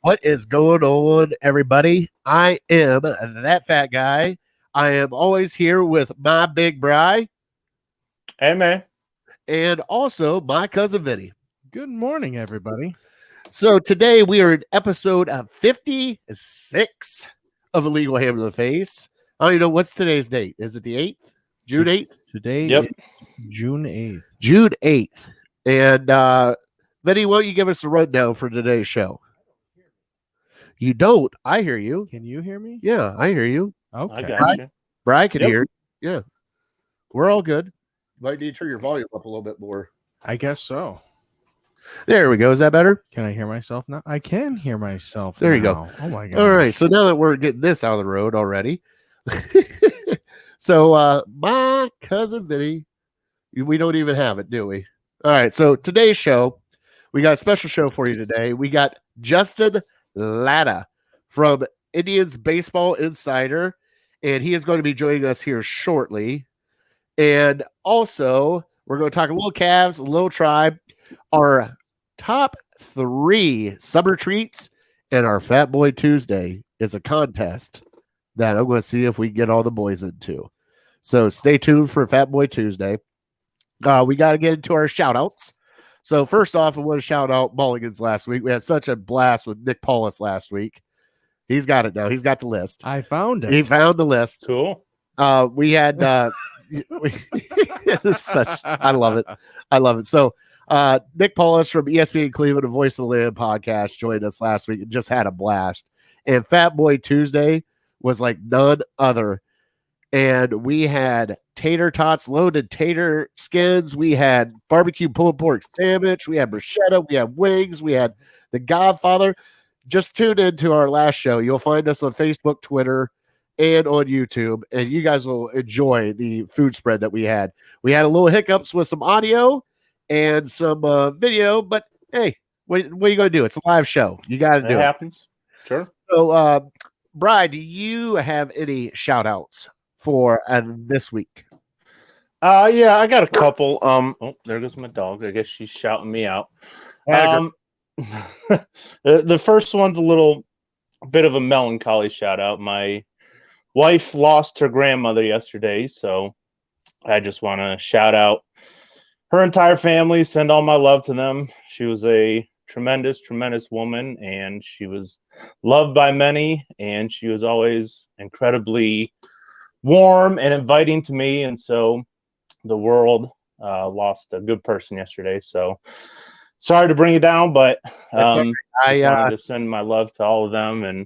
What is going on, everybody? I am that fat guy. I am always here with my big Bry Hey, man. and also my cousin Vinny. Good morning, everybody. So today we are in episode 56 of Illegal Ham to the Face. I don't even know what's today's date. Is it the 8th? June 8th? Today Yep. is June 8th. June 8th. And Vinny, why don't you give us a rundown for today's show? You don't. I hear you. Can you hear me? Yeah, I hear you. Okay. I got you. Bry can Yep. hear. Yeah. We're all good. You might need to turn your volume up a little bit more. I guess so. There we go. Is that better? Can I hear myself now? I can hear myself There you go. now. Oh, my God. All right. So now that we're getting this out of the road already. So my cousin Vinny, we don't even have it, do we? All right. So today's show, we got a special show for you today. We got Justin Lada from Indians Baseball Insider, and he is going to be joining us here shortly. And also, we're going to talk a little Cavs, a little Tribe, our top 3 summer treats, and our Fat Boy Tuesday is a contest that I'm going to see if we can get all the boys into. So stay tuned for Fat Boy Tuesday. We got to get into our shout outs. So first off, I want to shout out Mulligan's last week. We had such a blast with Nick Paulus last week. He's got it now. He's got the list. I found it. He found the list. Cool. We had such. I love it. I love it. So Nick Paulus from ESPN Cleveland, a Voice of the Land podcast, joined us last week and just had a blast. And Fat Boy Tuesday was like none other. And we had tater tots, loaded tater skins. We had barbecue pulled pork sandwich. We had bruschetta. We had wings. We had the Godfather. Just tune into our last show. You'll find us on Facebook, Twitter, and on YouTube. And you guys will enjoy the food spread that we had. We had a little hiccups with some audio and some video. But, hey, what are you going to do? It's a live show. You got to do It it. happens. Sure. So, Bri, do you have any shout-outs for this week? Yeah, I got a couple. Oh, there goes my dog. I guess she's shouting me out. The first one's a little bit of a melancholy shout out. My wife lost her grandmother yesterday, so I just want to shout out her entire family, send all my love to them. She was a tremendous, tremendous woman, and she was loved by many, and she was always incredibly warm and inviting to me. And so the world lost a good person yesterday. So sorry to bring it down, but I wanted to send my love to all of them and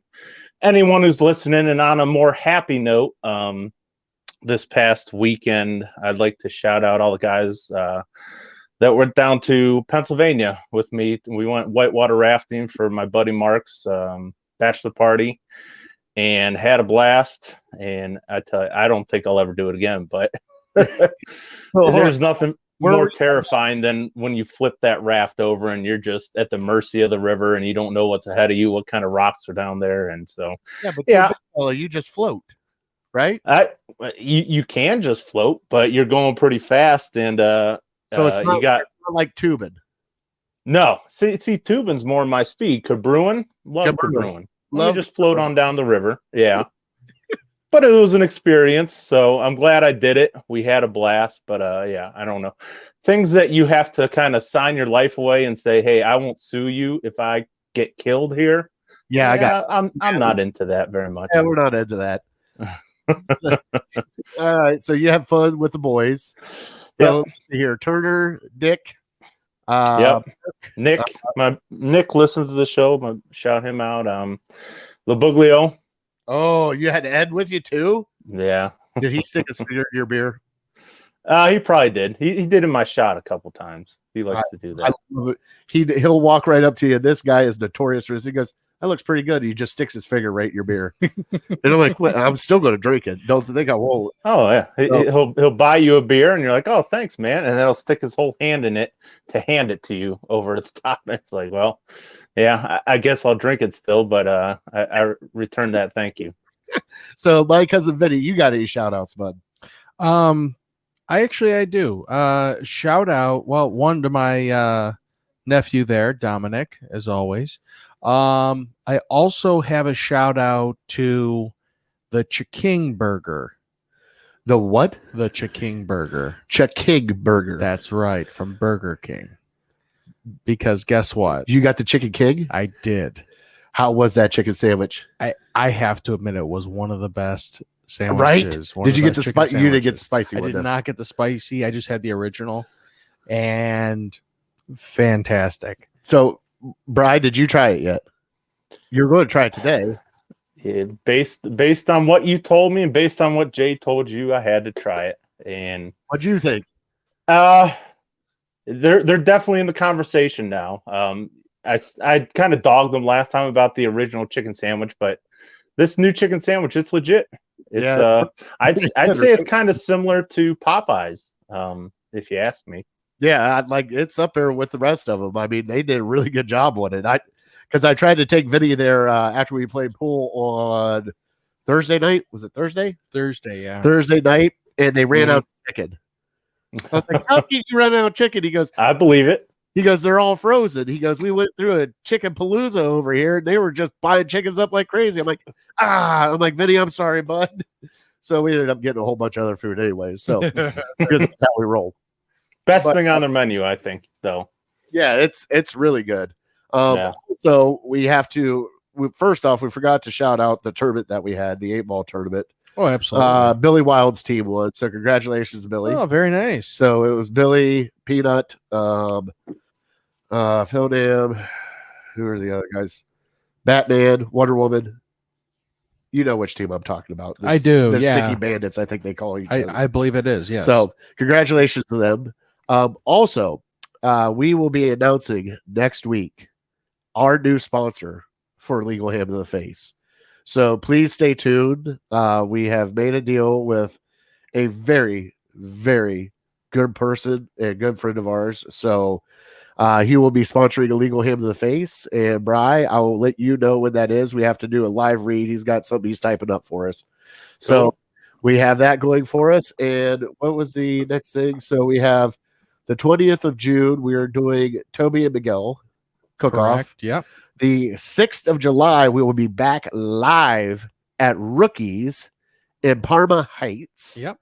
anyone who's listening. And on a more happy note, this past weekend, I'd like to shout out all the guys that went down to Pennsylvania with me. We went whitewater rafting for my buddy Mark's bachelor party and had a blast. And I tell you, I don't think I'll ever do it again, but there's nothing more terrifying than when you flip that raft over and you're just at the mercy of the river and you don't know what's ahead of you, what kind of rocks are down there. And so, You just float, right? You can just float, but you're going pretty fast. And so it's not like tubing. No, see, tubing's more my speed. Cabruin, love Cabruin. Let me just float on down the river. Yeah. But it was an experience, so I'm glad I did it. We had a blast, but yeah, I don't know. Things that you have to kind of sign your life away and say, hey, I won't sue you if I get killed here. I'm not into that very much. Yeah, we're not into that. All right, so you have fun with the boys. So here, Turner, Dick. Nick, Nick listens to the show. Shout him out. LaBuglio. Oh, you had Ed with you too? Yeah. Did he stick his finger in your beer? He probably did. He did in my shot a couple times. He likes to do that. I love it. He'll walk right up to you. This guy is notorious for this. He goes, that looks pretty good. He just sticks his finger right in your beer. And I'm like, what? I'm still going to drink it. Don't think I won't. Oh, yeah. He'll buy you a beer, and you're like, oh, thanks, man. And then he'll stick his whole hand in it to hand it to you over at the top. It's like, well, yeah, I guess I'll drink it still, but I return that thank you. So, my cousin Vinny, you got any shout-outs, bud? I do. Shout out, well, one to my nephew there, Dominic, as always. I also have a shout out to the Chiking Burger. The what? The Chiking Burger. Chiking Burger. That's right, from Burger King. Because guess what? You got the Chicken King? I did. How was that chicken sandwich? I have to admit it was one of the best Right? sandwiches. Did you get the spicy? You didn't get the spicy I one. did though. not get the spicy. I just had the original, and fantastic. So, Bri, did you try it yet? You're going to try it today. Yeah, based on what you told me and based on what Jay told you, I had to try it. And What'd you think? they're definitely in the conversation now. I kind of dogged them last time about the original chicken sandwich, but this new chicken sandwich, it's legit. It's I'd say it's kind of similar to Popeyes, if you ask me. Yeah, it's up there with the rest of them. I mean, they did a really good job on it. Because I tried to take Vinny there after we played pool on Thursday night. Was it Thursday? Thursday, yeah. Thursday night, and they ran out of chicken. I was like, how can you run out of chicken? He goes, I believe it. He goes, they're all frozen. He goes, we went through a chicken palooza over here, and they were just buying chickens up like crazy. I'm like, Vinny, I'm sorry, bud. So we ended up getting a whole bunch of other food anyways. So because that's how we roll. Best thing on their menu, I think, though. Yeah, it's really good. Yeah. So we have to. First off, we forgot to shout out the tournament that we had, the 8-ball tournament. Oh, absolutely. Billy Wild's team won. So congratulations, Billy. Oh, very nice. So it was Billy, Peanut, Phil Dam. Who are the other guys? Batman, Wonder Woman. You know which team I'm talking about. I do. The yeah. Sticky Bandits, I think they call each other. I believe it is. Yes. So congratulations to them. Also, we will be announcing next week our new sponsor for Legal Ham to the Face. So please stay tuned. We have made a deal with a very, very good person and good friend of ours. So he will be sponsoring a Legal Ham to the Face. And Bri, I will let you know when that is. We have to do a live read. He's got something he's typing up for us. So we have that going for us. And what was the next thing? So we have the 20th of June. We are doing Toby and Miguel cook-off. Yep. The 6th of July, we will be back live at Rookies in Parma Heights. Yep.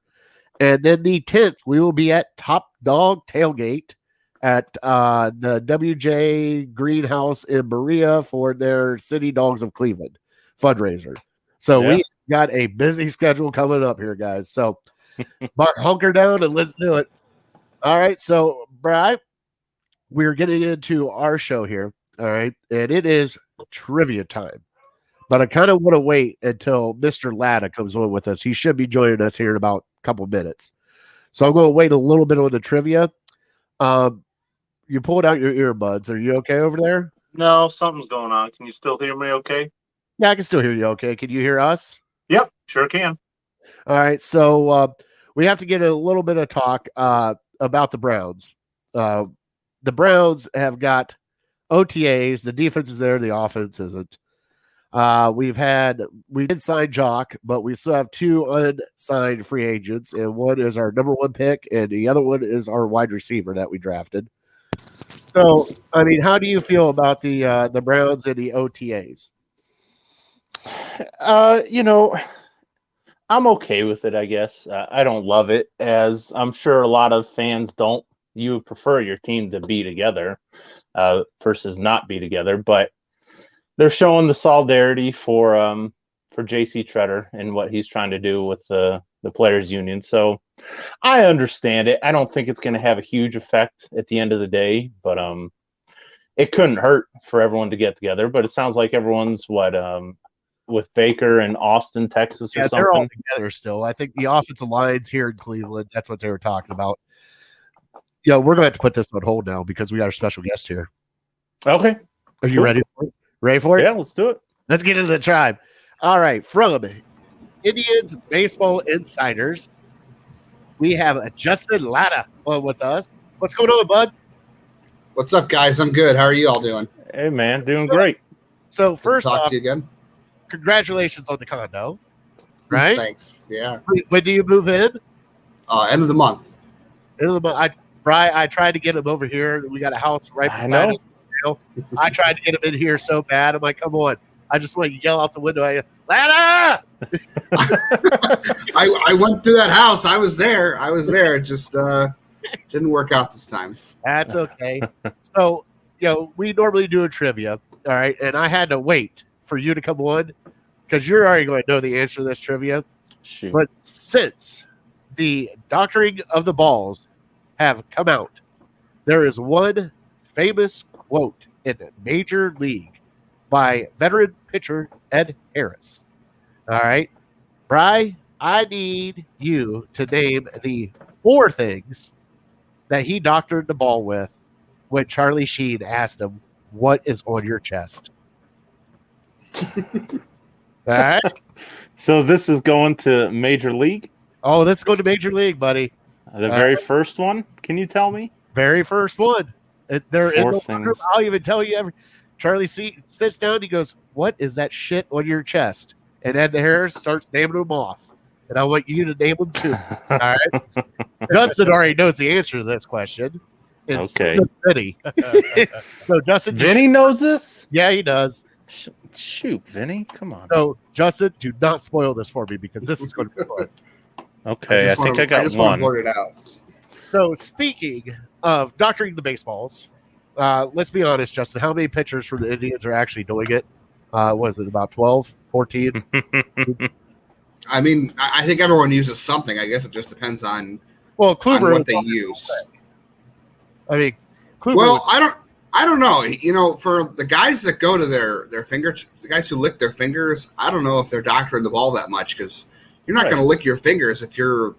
And then the 10th, we will be at Top Dog Tailgate at the WJ Greenhouse in Berea for their City Dogs of Cleveland fundraiser. So we got a busy schedule coming up here, guys. So hunker down and let's do it. All right. So, Bri, we're getting into our show here. All right. And it is trivia time. But I kind of want to wait until Mr. Lada comes on with us. He should be joining us here in about a couple minutes. So I'm going to wait a little bit on the trivia. You pulled out your earbuds. Are you okay over there? No, something's going on. Can you still hear me okay? Yeah, I can still hear you okay. Can you hear us? Yep, sure can. All right. So we have to get a little bit of talk about the Browns. The Browns have got OTAs. The defense is there. The offense isn't. We did sign Jock, but we still have 2 unsigned free agents, and one is our number 1 pick, and the other one is our wide receiver that we drafted. So, I mean, how do you feel about the Browns and the OTAs? I'm okay with it, I guess. I don't love it, as I'm sure a lot of fans don't. You prefer your team to be together versus not be together, but they're showing the solidarity for J.C. Treader and what he's trying to do with the players union. So I understand it. I don't think it's going to have a huge effect at the end of the day, but it couldn't hurt for everyone to get together. But it sounds like everyone's with Baker and Austin, Texas, or something. They're all together still. I think the offensive line's here in Cleveland. That's what they were talking about. We're going to have to put this on hold now because we got a special guest here. Okay. Are you ready for it? Ready for it? Yeah, let's do it. Let's get into the tribe. All right. From Indians Baseball Insiders, we have Justin Lada on with us. What's going on, bud? What's up, guys? I'm good. How are you all doing? Hey, man. Doing great. So first Talk off, to you again. Congratulations on the condo. Right? Thanks. Yeah. When do you move in? End of the month. End of the month. Brian, I tried to get him over here. We got a house right I beside know. us. I tried to get him in here so bad. I'm like, come on. I just want to yell out the window. Lada! I went through that house. I was there. It just didn't work out this time. That's okay. So, we normally do a trivia, all right? And I had to wait for you to come on because you're already going to know the answer to this trivia. Shoot. But since the doctoring of the balls have come out, there is one famous quote in Major League by veteran pitcher Ed Harris. All right. Bri, I need you to name the 4 things that he doctored the ball with when Charlie Sheen asked him, what is on your chest? All right. So this is going to Major League? Oh, this is going to Major League, buddy. The very first one? Can you tell me? Very first one. They're in 4 the things. room. I'll even tell you. Charlie sits down. He goes, what is that shit on your chest? And Ed Harris starts naming them off. And I want you to name them too. All right. Justin already knows the answer to this question. It's Okay. the city. So Justin, Vinny knows this? yeah, he does. Shoot, Vinny, come on. So Justin, do not spoil this for me because this is going to be fun. Okay, I think I got just want one. to blurt it out. So speaking of doctoring the baseballs, let's be honest, Justin, how many pitchers from the Indians are actually doing it? Was it about 12, 14? I mean, I think everyone uses something. I guess it just depends on Well, Kluber, what they use. I mean, Kluber Well, was, I don't know. For the guys that go to their fingers, the guys who lick their fingers, I don't know if they're doctoring the ball that much because you're not Right. going to lick your fingers if you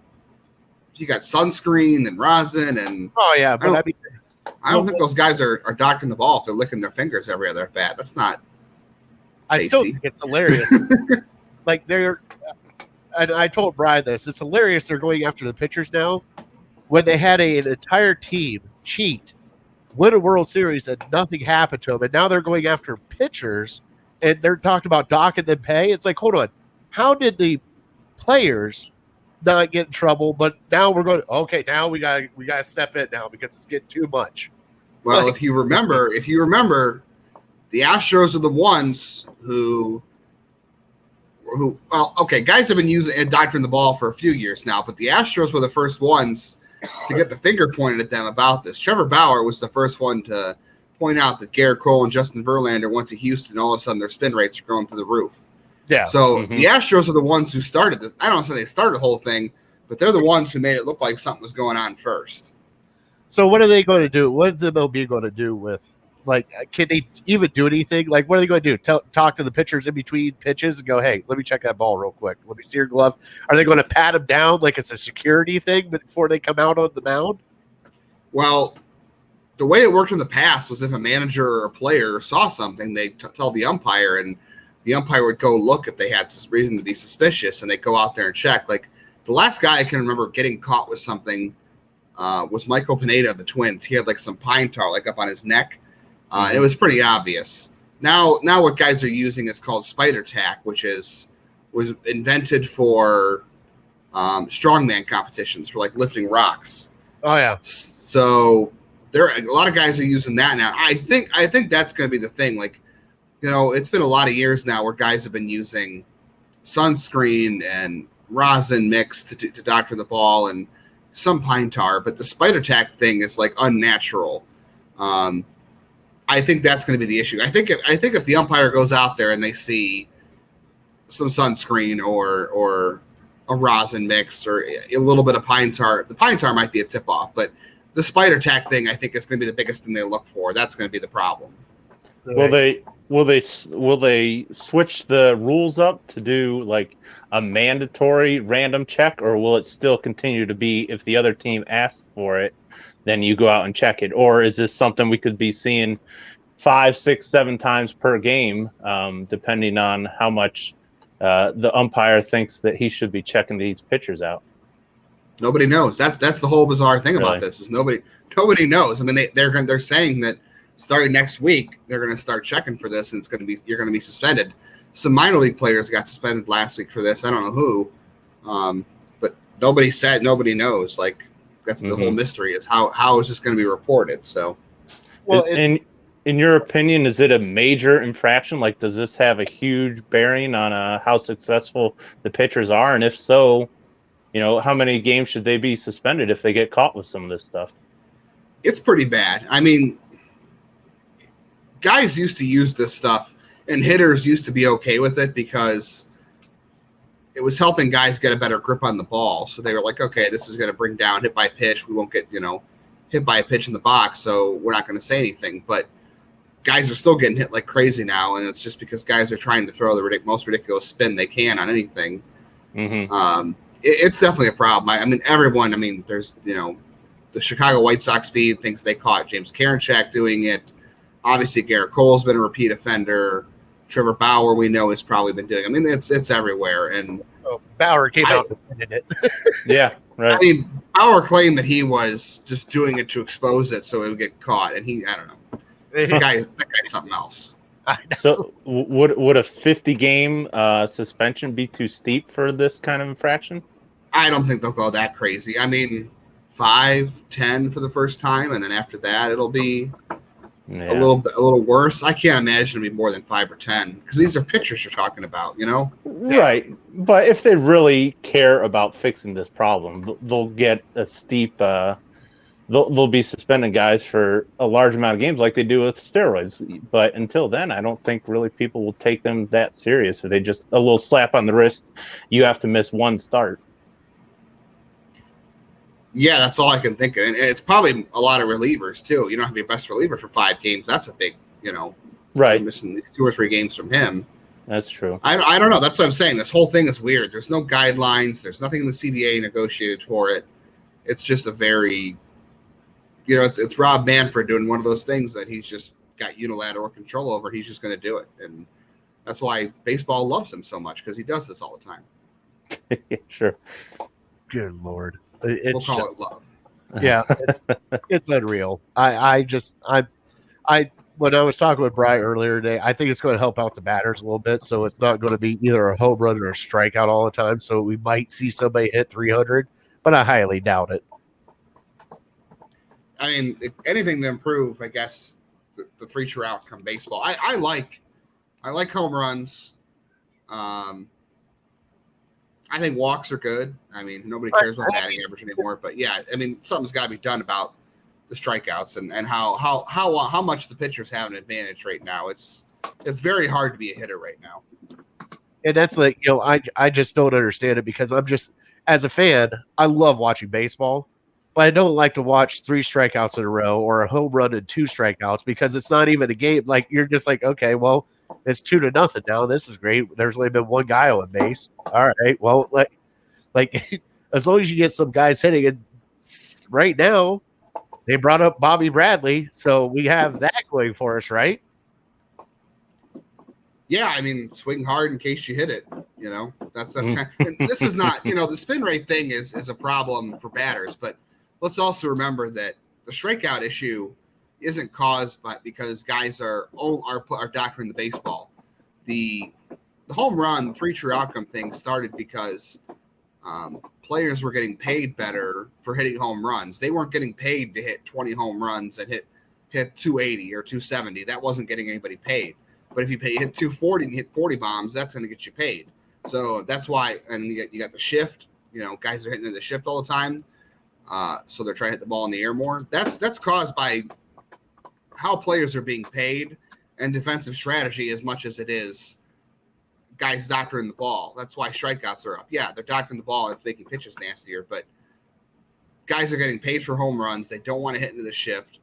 got sunscreen and rosin and oh yeah, but I mean, I don't think those guys are doctoring the ball if they're licking their fingers every other at bat. That's not. I still tasty. think it's hilarious. Like and I told Brian this. It's hilarious. They're going after the pitchers now when they had an entire team cheat, win a World Series, and nothing happened to them. And now they're going after pitchers, and they're talking about docking them pay. It's like, hold on, how did the players not get in trouble? But now we're going. Okay, now we got to step in now because it's getting too much. Well, Like- if you remember, the Astros are the ones who well, okay, guys have been using doctoring the ball for a few years now, but the Astros were the first ones to get the finger pointed at them about this. Trevor Bauer was the first one to point out that Garrett Cole and Justin Verlander went to Houston, and all of a sudden their spin rates are going through the roof. Yeah. So Mhm. the Astros are the ones who started this. I don't say they started the whole thing, but they're the ones who made it look like something was going on first. So what are they going to do? What is MLB going to do with? Like, can they even do anything? Like, what are they going to do? Talk to the pitchers in between pitches and go, hey, let me check that ball real quick. Let me see your glove. Are they going to pat them down like it's a security thing before they come out on the mound? Well, the way it worked in the past was if a manager or a player saw something, they'd tell the umpire, and the umpire would go look if they had reason to be suspicious, and they'd go out there and check. Like, the last guy I can remember getting caught with something was Michael Pineda of the Twins. He had, like, some pine tar, like, up on his neck. And it was pretty obvious. Now what guys are using is called spider tack, which was invented for strongman competitions, for like lifting rocks. Oh, yeah. So there are a lot of guys are using that now. I think that's going to be the thing. Like, it's been a lot of years now where guys have been using sunscreen and rosin mixed to doctor the ball and some pine tar, but the spider tack thing is like unnatural. I think that's going to be the issue. I think if the umpire goes out there and they see some sunscreen or a rosin mix or a little bit of pine tar, the pine tar might be a tip off, but the spider tack thing I think is going to be the biggest thing they look for. That's going to be the problem. Will they switch the rules up to do like a mandatory random check, or will it still continue to be if the other team asks for it, then you go out and check it? Or is this something we could be seeing 5, 6, 7 times per game, depending on how much the umpire thinks that he should be checking these pitchers out? Nobody knows. That's the whole bizarre thing about Really? this is nobody knows. I mean, they're saying that starting next week they're going to start checking for this, and you're going to be suspended. Some minor league players got suspended last week for this. I don't know who, but nobody knows. Like, That's the whole mystery, is how is this going to be reported? So, Well, in your opinion, is it a major infraction? Like, does this have a huge bearing on how successful the pitchers are? And if so, how many games should they be suspended if they get caught with some of this stuff? it's pretty bad. I mean, guys used to use this stuff, and hitters used to be okay with it because it was helping guys get a better grip on the ball. So they were like, okay, this is going to bring down hit by pitch. We won't get, hit by a pitch in the box, so we're not going to say anything. But guys are still getting hit like crazy now, and it's just because guys are trying to throw the most ridiculous spin they can on anything. Mm-hmm. It's definitely a problem. I mean, everyone, there's, the Chicago White Sox feed thinks they caught James Karinchak doing it. Obviously, Garrett Cole's been a repeat offender. Trevor Bauer, we know, has probably been doing. It's everywhere. And Bauer came out and admitted it. Yeah, right. Bauer claimed that he was just doing it to expose it so it would get caught, and I don't know. That guy's something else. So would a 50-game suspension be too steep for this kind of infraction? I don't think they'll go that crazy. 5, 10 for the first time, and then after that it'll be a little worse. I can't imagine it'll be more than 5 or 10 because these are pitchers you're talking about, Right. But if they really care about fixing this problem, they'll get a steep. They'll be suspending guys for a large amount of games like they do with steroids. But until then, I don't think really people will take them that serious. Or they just a little slap on the wrist. You have to miss one start. Yeah, that's all I can think of. And it's probably a lot of relievers, too. You don't have to be a best reliever for 5 games. That's a big, right. Missing these 2 or 3 games from him. That's true. I don't know. That's what I'm saying. This whole thing is weird. There's no guidelines. There's nothing in the CBA negotiated for it. It's just a very, it's Rob Manfred doing one of those things that he's just got unilateral control over. He's just going to do it. And that's why baseball loves him so much, because he does this all the time. Sure. Good Lord. We'll call it love. Yeah, it's unreal. When I was talking with Bry earlier today, I think it's going to help out the batters a little bit. So it's not going to be either a home run or a strikeout all the time. So we might see somebody hit 300, but I highly doubt it. If anything to improve, I guess, the 3 true outcome baseball. I like home runs. I think walks are good. Nobody cares about batting average anymore. But yeah, something's got to be done about the strikeouts and how much the pitchers have an advantage right now. It's very hard to be a hitter right now. And that's like, I just don't understand it, because I'm just, as a fan, I love watching baseball, but I don't like to watch 3 strikeouts in a row or a home run and 2 strikeouts, because it's not even a game. Like, you're just like, okay, well, it's 2-0 now. This is great. There's only been 1 guy on base. All right. Well, like as long as you get some guys hitting, and right now they brought up Bobby Bradley, so we have that going for us, right? Yeah, swing hard in case you hit it. That's kind of, and this is not, the spin rate thing is a problem for batters, but let's also remember that the strikeout issue isn't caused because guys are doctoring the baseball. The home run 3 true outcome thing started because players were getting paid better for hitting home runs. They weren't getting paid to hit 20 home runs and hit 280 or 270. That wasn't getting anybody paid. But if you hit 240 and hit 40 bombs, that's going to get you paid. So that's why. And you got the shift. Guys are hitting in the shift all the time. So they're trying to hit the ball in the air more. That's caused by how players are being paid and defensive strategy as much as it is guys doctoring the ball. That's why strikeouts are up. Yeah, they're doctoring the ball and it's making pitches nastier, but guys are getting paid for home runs. They don't want to hit into the shift.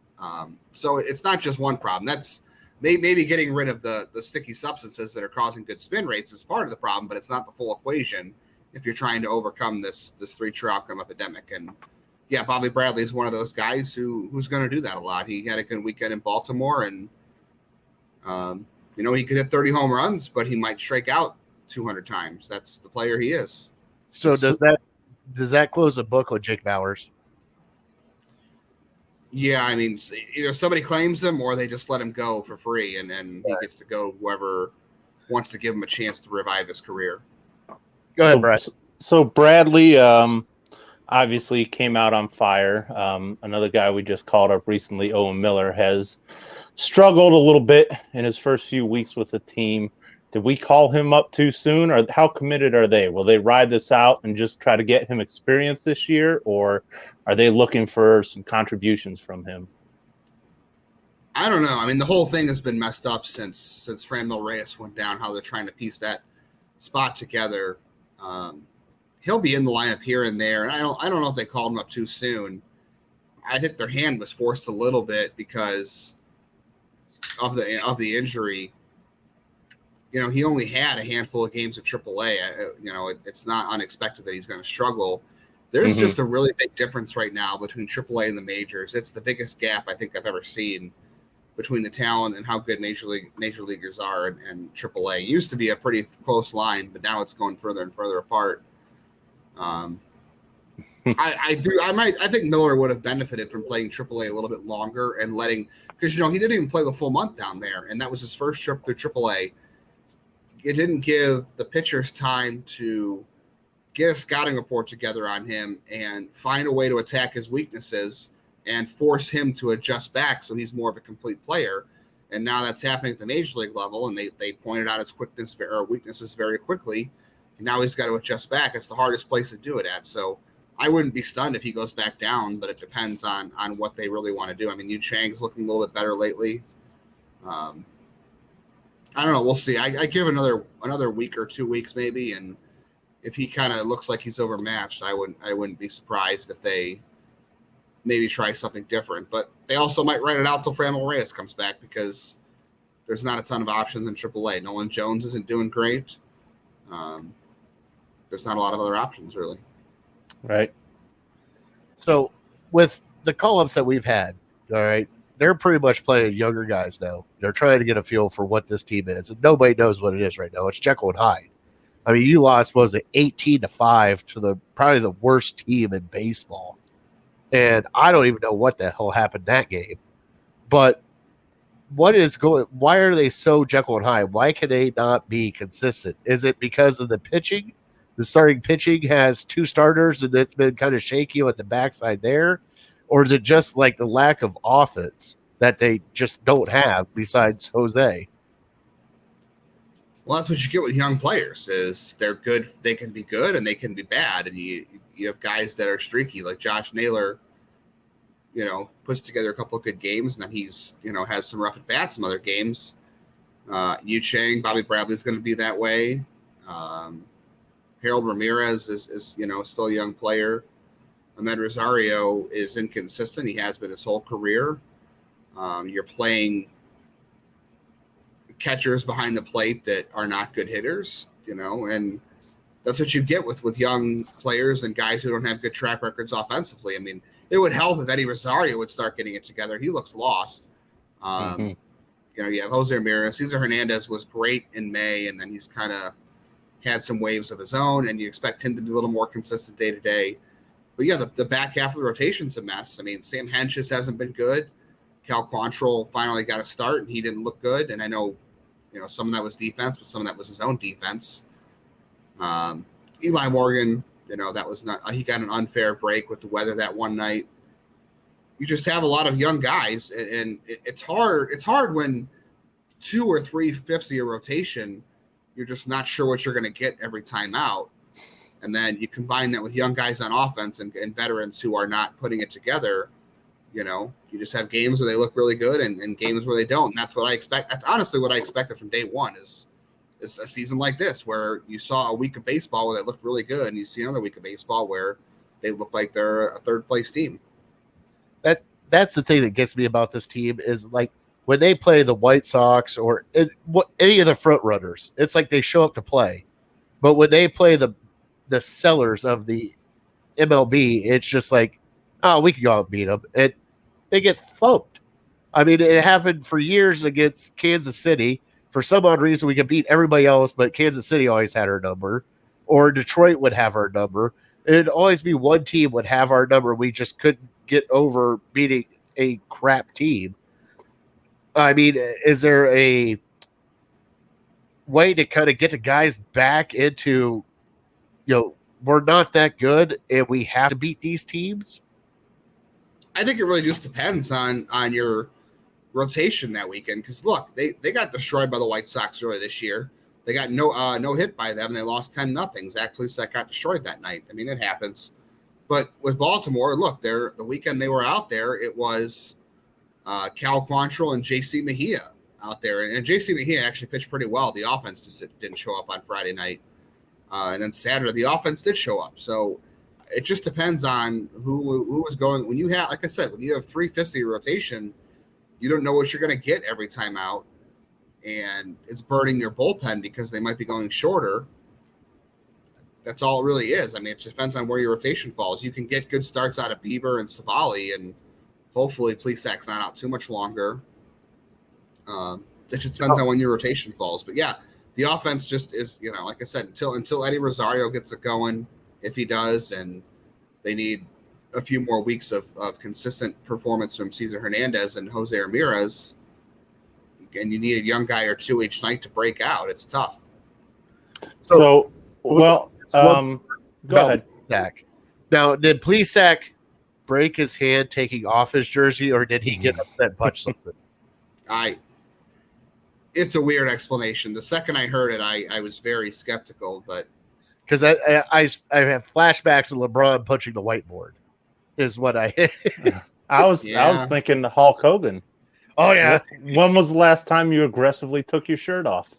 So it's not just one problem. That's maybe getting rid of the sticky substances that are causing good spin rates is part of the problem, but it's not the full equation if you're trying to overcome this 3 true outcome epidemic. And yeah, Bobby Bradley is one of those guys who's going to do that a lot. He had a good weekend in Baltimore, and he could hit 30 home runs, but he might strike out 200 times. That's the player he is. So does that close the book on Jake Bauers? Yeah, either somebody claims him or they just let him go for free, and then he gets to go whoever wants to give him a chance to revive his career. Go ahead, Brad. So Bradley, obviously came out on fire. Another guy we just called up recently, Owen Miller, has struggled a little bit in his first few weeks with the team. Did we call him up too soon, or how committed are they? Will they ride this out and just try to get him experience this year, or are they looking for some contributions from him? I don't know. I mean, the whole thing has been messed up since Franmil Reyes went down, how they're trying to piece that spot together. He'll be in the lineup here and there. And I don't know if they called him up too soon. I think their hand was forced a little bit because of the injury. You know, he only had a handful of games at AAA. It's not unexpected that he's going to struggle. There's just a really big difference right now between AAA and the majors. It's the biggest gap I think I've ever seen between the talent and how good major leaguers are and AAA. It used to be a pretty close line, but now it's going further and further apart. I think Miller would have benefited from playing AAA a little bit longer and because he didn't even play the full month down there, and that was his first trip through AAA. It didn't give the pitchers time to get a scouting report together on him and find a way to attack his weaknesses and force him to adjust back so he's more of a complete player. And now that's happening at the major league level, and they pointed out his weaknesses very quickly. And now he's got to adjust back. It's the hardest place to do it at. So I wouldn't be stunned if he goes back down, but it depends on what they really want to do. I mean, Yu Chang's looking a little bit better lately. I don't know. We'll see. I give another week or 2 weeks maybe, and if he kind of looks like he's overmatched, I wouldn't be surprised if they maybe try something different. But they also might write it out till Franmil Reyes comes back because there's not a ton of options in AAA. Nolan Jones isn't doing great. There's not a lot of other options, really. Right. So with the call-ups that we've had, all right, they're pretty much playing younger guys now. They're trying to get a feel for what this team is, and nobody knows what it is right now. It's Jekyll and Hyde. I mean, you lost, what was it, 18-5 to probably the worst team in baseball. And I don't even know what the hell happened that game. But why are they so Jekyll and Hyde? Why can they not be consistent? Is it because of the pitching? The starting pitching has 2 starters and it's been kind of shaky at the backside there? Or is it just like the lack of offense that they just don't have besides Jose? Well, that's what you get with young players is they're good. They can be good and they can be bad. And you have guys that are streaky like Josh Naylor, puts together a couple of good games, and then he's, has some rough at bats some other games. Yu Chang, Bobby Bradley's going to be that way. Harold Ramirez is still a young player. Ahmed Rosario is inconsistent. He has been his whole career. You're playing catchers behind the plate that are not good hitters, and that's what you get with young players and guys who don't have good track records offensively. I mean, it would help if Eddie Rosario would start getting it together. He looks lost. You have Jose Ramirez. Cesar Hernandez was great in May, and then he's kind of had some waves of his own, and you expect him to be a little more consistent day to day. But yeah, the back half of the rotation's a mess. I mean, Sam Hentges hasn't been good. Cal Quantrill finally got a start, and he didn't look good. And I know, some of that was defense, but some of that was his own defense. Eli Morgan, that was not. He got an unfair break with the weather that one night. You just have a lot of young guys, and it's hard. It's hard when 2 or 3 fifths of your rotation, you're just not sure what you're going to get every time out. And then you combine that with young guys on offense and veterans who are not putting it together. You just have games where they look really good and games where they don't. And that's what I expect. That's honestly what I expected from day one is a season like this where you saw a week of baseball where they looked really good, and you see another week of baseball where they look like they're a third-place team. That's the thing that gets me about this team is like when they play the White Sox or any of the front runners, it's like they show up to play. But when they play the sellers of the MLB, it's just like, oh, we can go out and beat them. And they get thumped. I mean, it happened for years against Kansas City. For some odd reason, we could beat everybody else, but Kansas City always had our number. Or Detroit would have our number. It'd always be one team would have our number. We just couldn't get over beating a crap team. I mean, is there a way to kind of get the guys back into, we're not that good and we have to beat these teams? I think it really just depends on your rotation that weekend. Because look, they got destroyed by the White Sox early this year. They got no hit by them. They lost 10-0. Zach Plesac got destroyed that night. I mean, it happens. But with Baltimore, look, the weekend they were out there, it was Cal Quantrill and J.C. Mejia out there. And J.C. Mejia actually pitched pretty well. The offense just didn't show up on Friday night. And then Saturday, the offense did show up. So it just depends on who was going. When you have, like I said, when you have 3/5 of your rotation, you don't know what you're going to get every time out. And it's burning your bullpen because they might be going shorter. That's all it really is. I mean, it just depends on where your rotation falls. You can get good starts out of Bieber and Savali, and hopefully Plesac's not out too much longer. It just depends on when your rotation falls. But yeah, the offense just is, like I said, until Eddie Rosario gets it going, if he does, and they need a few more weeks of consistent performance from Cesar Hernandez and Jose Ramirez, and you need a young guy or two each night to break out. It's tough. Go ahead. Plesac. Now, did Plesac break his hand taking off his jersey, or did he get upset and punch something? It's a weird explanation. The second I heard it, I was very skeptical, but because I have flashbacks of LeBron punching the whiteboard. Is what I was thinking Hulk Hogan. Oh yeah. When was the last time you aggressively took your shirt off?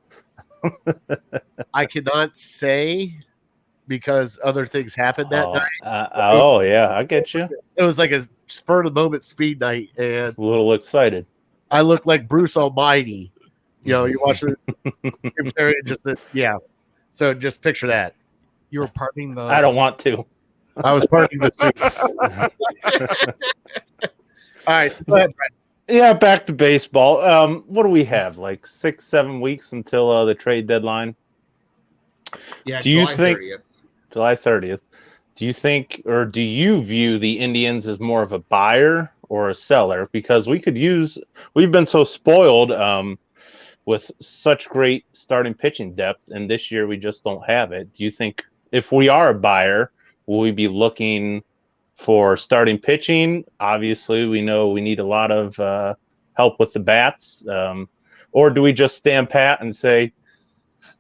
I cannot say because other things happened that night. Yeah, I get you. It was like a spur of the moment speed night, and A little excited. I looked like Bruce Almighty. You watch it, yeah. So just picture that. You were parting the. I don't want to. I was parking the suit. All right, so go ahead, Brett. Yeah, back to baseball. What do we have? Like 6-7 weeks until the trade deadline? yeah, Do you July think 30th. July 30th? Do you think, or do you view the Indians as more of a buyer or a seller? Because we've been so spoiled with such great starting pitching depth, and this year we just don't have it. Do you think if we are a buyer, will we be looking for starting pitching? Obviously, we know we need a lot of help with the bats. Or do we just stand pat and say,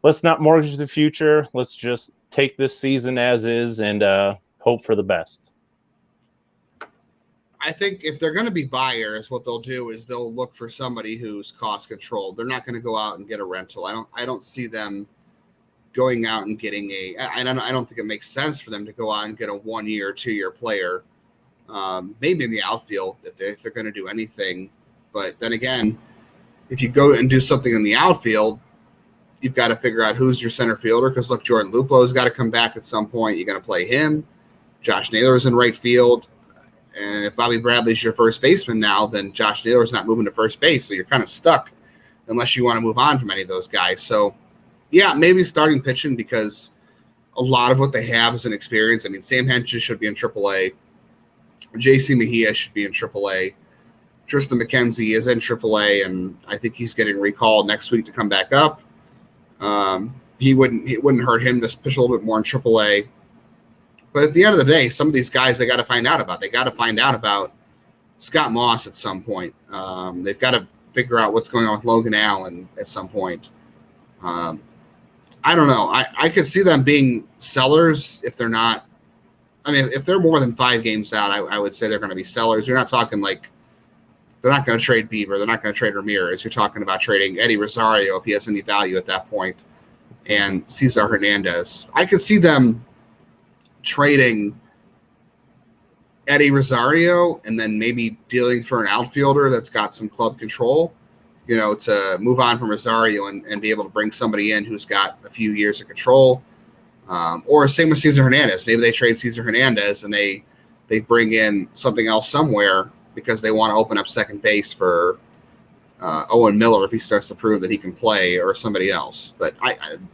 let's not mortgage the future. Let's just take this season as is and hope for the best? I think if they're going to be buyers, what they'll do is they'll look for somebody who's cost controlled. They're not going to go out and get a rental. I don't see them going out and getting I don't think it makes sense for them to go out and get a 1-year or 2-year player. Maybe in the outfield if they're going to do anything. But then again, if you go and do something in the outfield, you've got to figure out who's your center fielder. Because look, Jordan Luplo's got to come back at some point. You're going to play him. Josh Naylor's in right field. And if Bobby Bradley's your first baseman now, then Josh Naylor's not moving to first base. So you're kind of stuck unless you want to move on from any of those guys. So, yeah, maybe starting pitching because a lot of what they have is an experience. I mean, Sam Hentges should be in AAA. J.C. Mejia should be in AAA. Tristan McKenzie is in AAA, and I think he's getting recalled next week to come back up. It wouldn't hurt him to pitch a little bit more in AAA. But at the end of the day, some of these guys they got to find out about. They got to find out about Scott Moss at some point. They've got to figure out what's going on with Logan Allen at some point. I don't know. I could see them being sellers if they're not. I mean, if they're more than 5 games out, I would say they're going to be sellers. You're not talking like they're not going to trade Bieber. They're not going to trade Ramirez. You're talking about trading Eddie Rosario if he has any value at that point, and Cesar Hernandez. I could see them trading Eddie Rosario and then maybe dealing for an outfielder that's got some club control, to move on from Rosario and be able to bring somebody in who's got a few years of control. Or same with Cesar Hernandez. Maybe they trade Cesar Hernandez and they bring in something else somewhere because they want to open up second base for Owen Miller if he starts to prove that he can play, or somebody else. But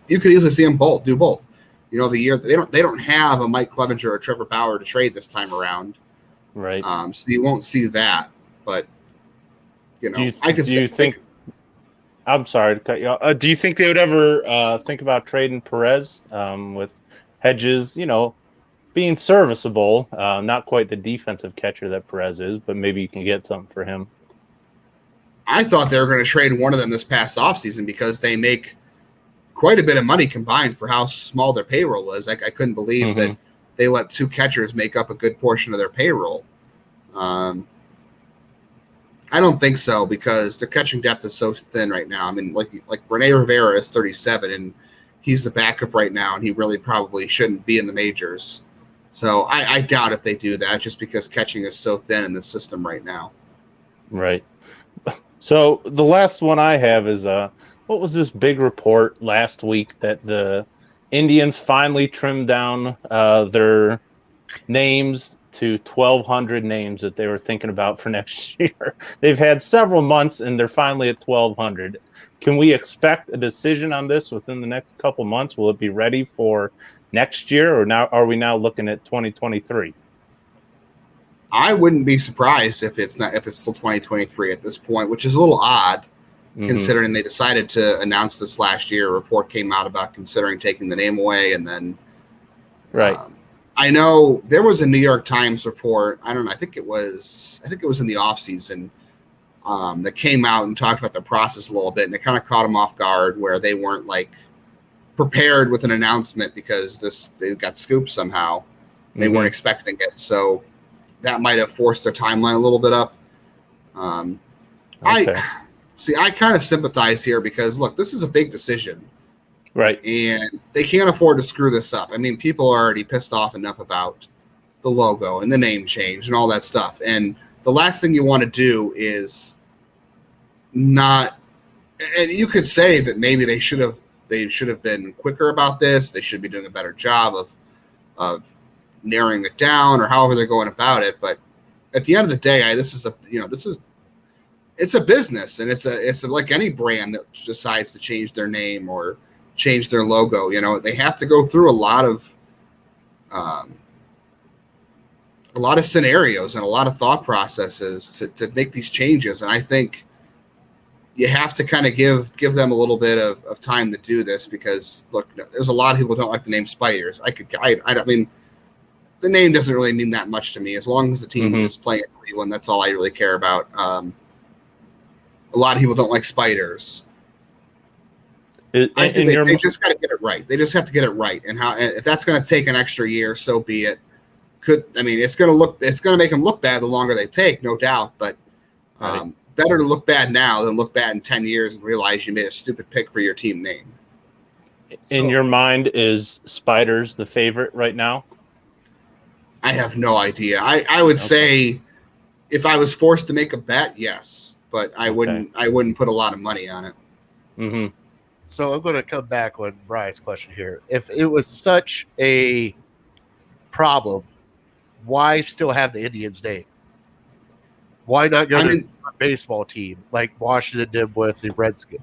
you could easily see them do both. The year they don't have a Mike Clevenger or Trevor Bauer to trade this time around, right? So you won't see that. But I could. Do you think? I'm sorry to cut you off. Do you think they would ever think about trading Perez with Hedges? being serviceable. Not quite the defensive catcher that Perez is, but maybe you can get something for him. I thought they were going to trade one of them this past offseason because they make quite a bit of money combined for how small their payroll is. I couldn't believe that they let two catchers make up a good portion of their payroll. I don't think so because their catching depth is so thin right now. I mean, like Rene Rivera is 37, and he's the backup right now, and he really probably shouldn't be in the majors. So I doubt if they do that just because catching is so thin in the system right now. Right. So the last one I have is what was this big report last week that the Indians finally trimmed down their names to 1,200 names that they were thinking about for next year. They've had several months and they're finally at 1,200. Can we expect a decision on this within the next couple months? Will it be ready for next year, or are we now looking at 2023? I wouldn't be surprised if it's still 2023 at this point, which is a little odd considering they decided to announce this last year. A report came out about considering taking the name away, and then I know there was a New York Times report. I don't know. I think it was in the off season that came out and talked about the process a little bit, and it kind of caught them off guard where they weren't like prepared with an announcement because they got scooped somehow. They weren't expecting it, so that might have forced their timeline a little bit up. I kind of sympathize here because look, this is a big decision. Right. And they can't afford to screw this up. I mean, people are already pissed off enough about the logo and the name change and all that stuff. And the last thing you want to do is not, and you could say that maybe they should have been quicker about this. They should be doing a better job of narrowing it down or however they're going about it. But at the end of the day, it's a business, and it's like any brand that decides to change their name or change their logo. You know, they have to go through a lot of scenarios and a lot of thought processes to make these changes. And I think you have to kind of give them a little bit of time to do this because look, there's a lot of people who don't like the name Spiders. I mean, the name doesn't really mean that much to me. As long as the team is playing at Cleveland, that's all I really care about. A lot of people don't like Spiders. I think they just got to get it right. They just have to get it right. And if that's going to take an extra year, so be it. It's going to make them look bad the longer they take, no doubt. But better to look bad now than look bad in 10 years and realize you made a stupid pick for your team name. In your mind, is Spiders the favorite right now? I have no idea. I would say if I was forced to make a bet, yes, but I wouldn't put a lot of money on it. Mm-hmm. So I'm going to come back on Bryce's question here. If it was such a problem, why still have the Indians name? Why not go to a baseball team like Washington did with the Redskins,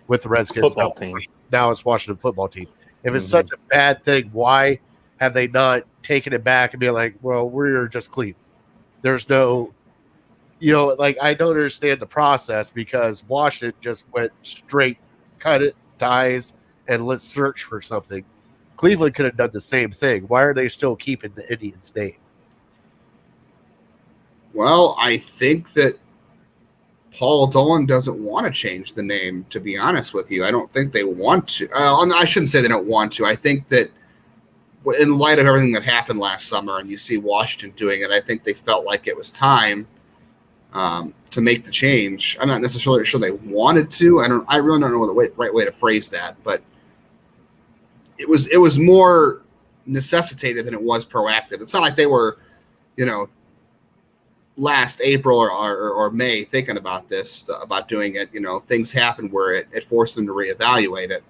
with the Redskins football team? Now it's Washington football team. If it's such a bad thing, why have they not taken it back and be like, well, we're just Cleveland? There's no, I don't understand the process because Washington just went straight, cut it, ties, and let's search for something. Cleveland could have done the same thing. Why are they still keeping the Indians name? Well, I think that Paul Dolan doesn't want to change the name, to be honest with you. I don't think they want to. I shouldn't say they don't want to. I think that in light of everything that happened last summer and you see Washington doing it, I think they felt like it was time to make the change. I'm not necessarily sure they wanted to. I really don't know the right way to phrase that, but it was more necessitated than it was proactive. It's not like they were, last April or May thinking about this, about doing it. Things happened where it forced them to reevaluate it.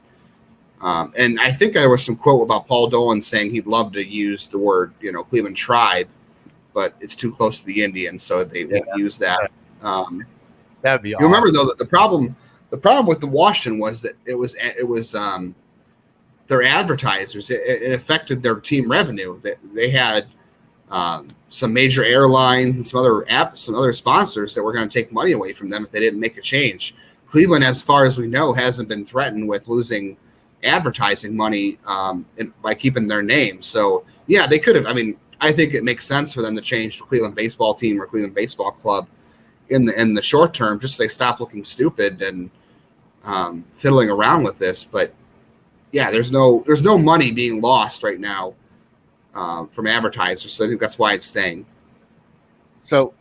And I think there was some quote about Paul Dolan saying he'd love to use the word, Cleveland Tribe, but it's too close to the Indians, so they won't use that. That'd be awesome. You remember though that the problem with the Washington was that it was their advertisers. It affected their team revenue. They had some major airlines and some other sponsors that were going to take money away from them if they didn't make a change. Cleveland, as far as we know, hasn't been threatened with losing advertising money by keeping their name. So Yeah, they could have. I mean, I think it makes sense for them to change the Cleveland baseball team or Cleveland baseball club in the short term, just so they stop looking stupid and fiddling around with this. But yeah, there's no money being lost right now from advertisers, so I think that's why it's staying. So,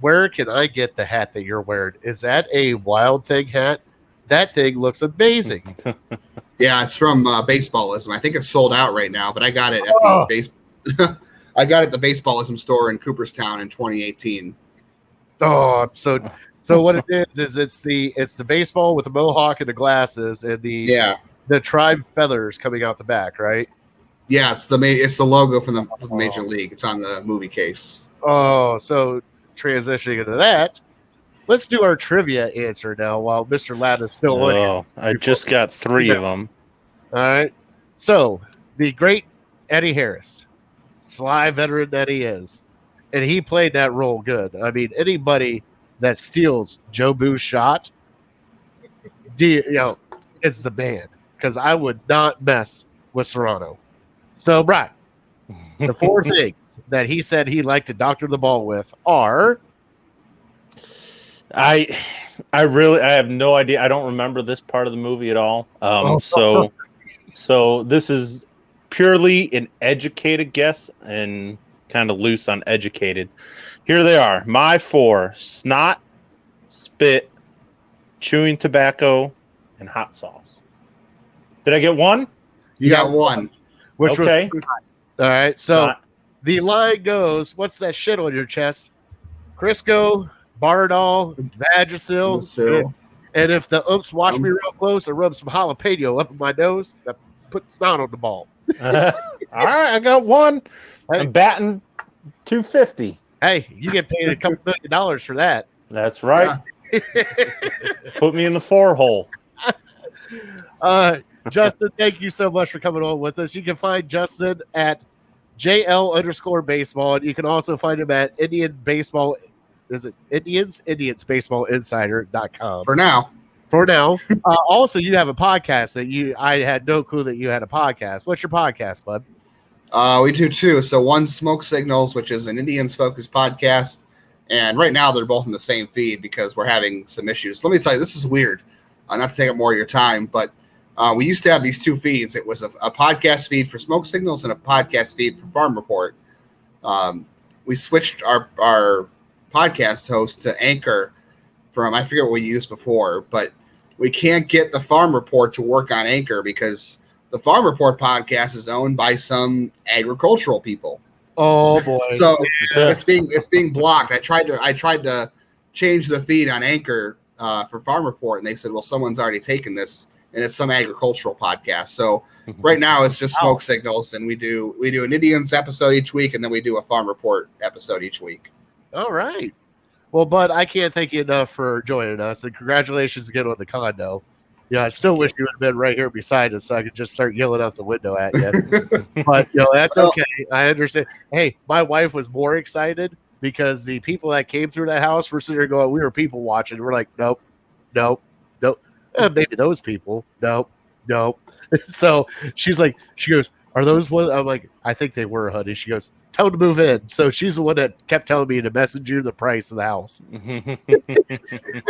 where can I get the hat that you're wearing? Is that a Wild Thing hat? That thing looks amazing. Yeah, it's from Baseballism. I think it's sold out right now, but I got it at the I got it at the Baseballism store in Cooperstown in 2018. Oh, so what it is it's the baseball with the mohawk and the glasses and the tribe feathers coming out the back, right? Yeah, it's the logo from the Major League. It's on the movie case. Oh, so transitioning into that, let's do our trivia answer now while Mr. Lada is still on here. I just got 3 of them. All right. So the great Eddie Harris, sly veteran that he is, and he played that role good. I mean, anybody that steals Joe Boo's shot, it's the man, because I would not mess with Serrano. So, Brian, the 4 things that he said he liked to doctor the ball with are. I have no idea. I don't remember this part of the movie at all. So this is purely an educated guess and kind of loose on educated. Here they are. My 4: snot, spit, chewing tobacco, and hot sauce. Did I get 1? You got 1. Which okay. was all right. So the line goes, what's that shit on your chest? Crisco, Bardol, Vagisil. And if the oops watch me real close, I rub some jalapeno up in my nose, I put snot on the ball. All right, I got 1. Hey. I'm batting .250. Hey, you get paid a couple $1 million for that. That's right. Yeah. Put me in the 4 hole. Justin, thank you so much for coming on with us. You can find Justin at JL_baseball, and you can also find him at Indian Baseball. Is it Indians Basball Insider.com. For now. Also, you have a podcast that I had no clue that you had a podcast. What's your podcast, bud? We do 2. So one, Smoke Signals, which is an Indians focused podcast. And right now they're both in the same feed because we're having some issues. Let me tell you, this is weird. Not to take up more of your time, but we used to have these 2 feeds. It was a podcast feed for Smoke Signals and a podcast feed for Farm Report. We switched our podcast host to Anchor from, I forget what we used before, but we can't get the Farm Report to work on Anchor because the Farm Report podcast is owned by some agricultural people. Oh boy! So it's being blocked. I tried to change the feed on Anchor for Farm Report, and they said, "Well, someone's already taken this, and it's some agricultural podcast." So right now it's just Smoke Signals, and we do an Indians episode each week, and then we do a Farm Report episode each week. All right. Well, Bud, I can't thank you enough for joining us, and congratulations again on the condo. Yeah, I still wish you would have been right here beside us so I could just start yelling out the window at you. But, that's okay. I understand. Hey, my wife was more excited because the people that came through that house were sitting there going, we were people watching. We're like, nope. Maybe those people. Nope. So she goes, are those ones? I'm like, I think they were, honey. She goes, tell them to move in. So she's the one that kept telling me to message you the price of the house.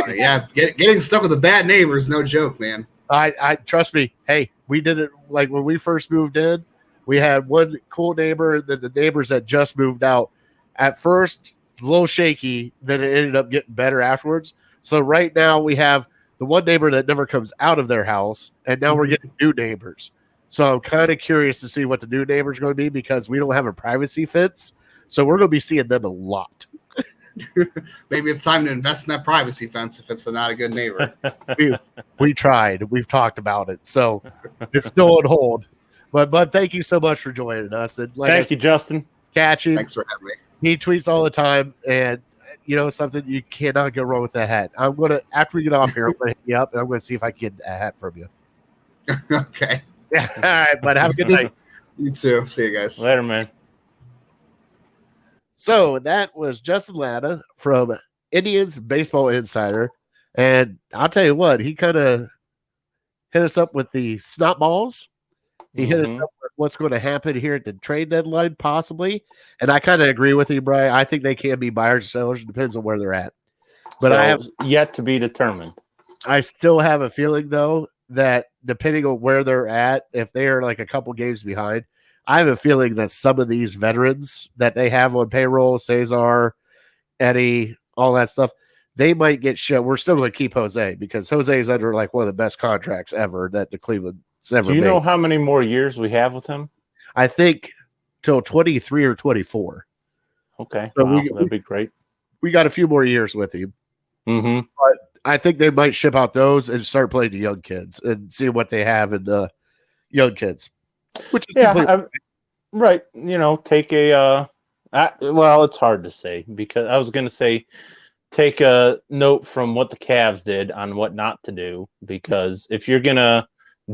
Yeah, getting stuck with the bad neighbors, no joke, man. I trust me. Hey, we did it like when we first moved in. We had one cool neighbor, and then the neighbors that just moved out. At first, it's a little shaky. Then it ended up getting better afterwards. So right now we have the one neighbor that never comes out of their house, and now we're getting new neighbors. So I'm kind of curious to see what the new neighbors are going to be because we don't have a privacy fence. So we're going to be seeing them a lot. Maybe it's time to invest in that privacy fence if it's not a good neighbor. We tried. We've talked about it. So it's still on hold. But thank you so much for joining us. And thank you, Justin. Catch him. Thanks for having me. He tweets all the time. And something, you cannot go wrong with that hat. I'm going to, after we get off here, I'm going to hit you up and I'm going to see if I can get a hat from you. Okay. Yeah. All right. But have a good night. You too. See you guys. Later, man. So that was Justin Lada from Indians Baseball Insider. And I'll tell you what, he kind of hit us up with the snot balls. He hit us up with what's going to happen here at the trade deadline, possibly. And I kind of agree with you, Brian. I think they can be buyers and sellers. It depends on where they're at. But So, I have yet to be determined. I still have a feeling, though, that depending on where they're at, if they are like a couple games behind, I have a feeling that some of these veterans that they have on payroll, Cesar, Eddie, all that stuff, they might get shit. We're still going to keep Jose because Jose is under like one of the best contracts ever that the Cleveland's ever Do you made. know how many more years we have with him? I think till 23 or 24. Okay, So wow, that'd be great. We got a few more years with him. Mm-hmm. But I think they might ship out those and start playing the young kids and see what they have in the young kids. Which is right. Take a well, it's hard to say because I was going to say take a note from what the Cavs did on what not to do, because if you're going to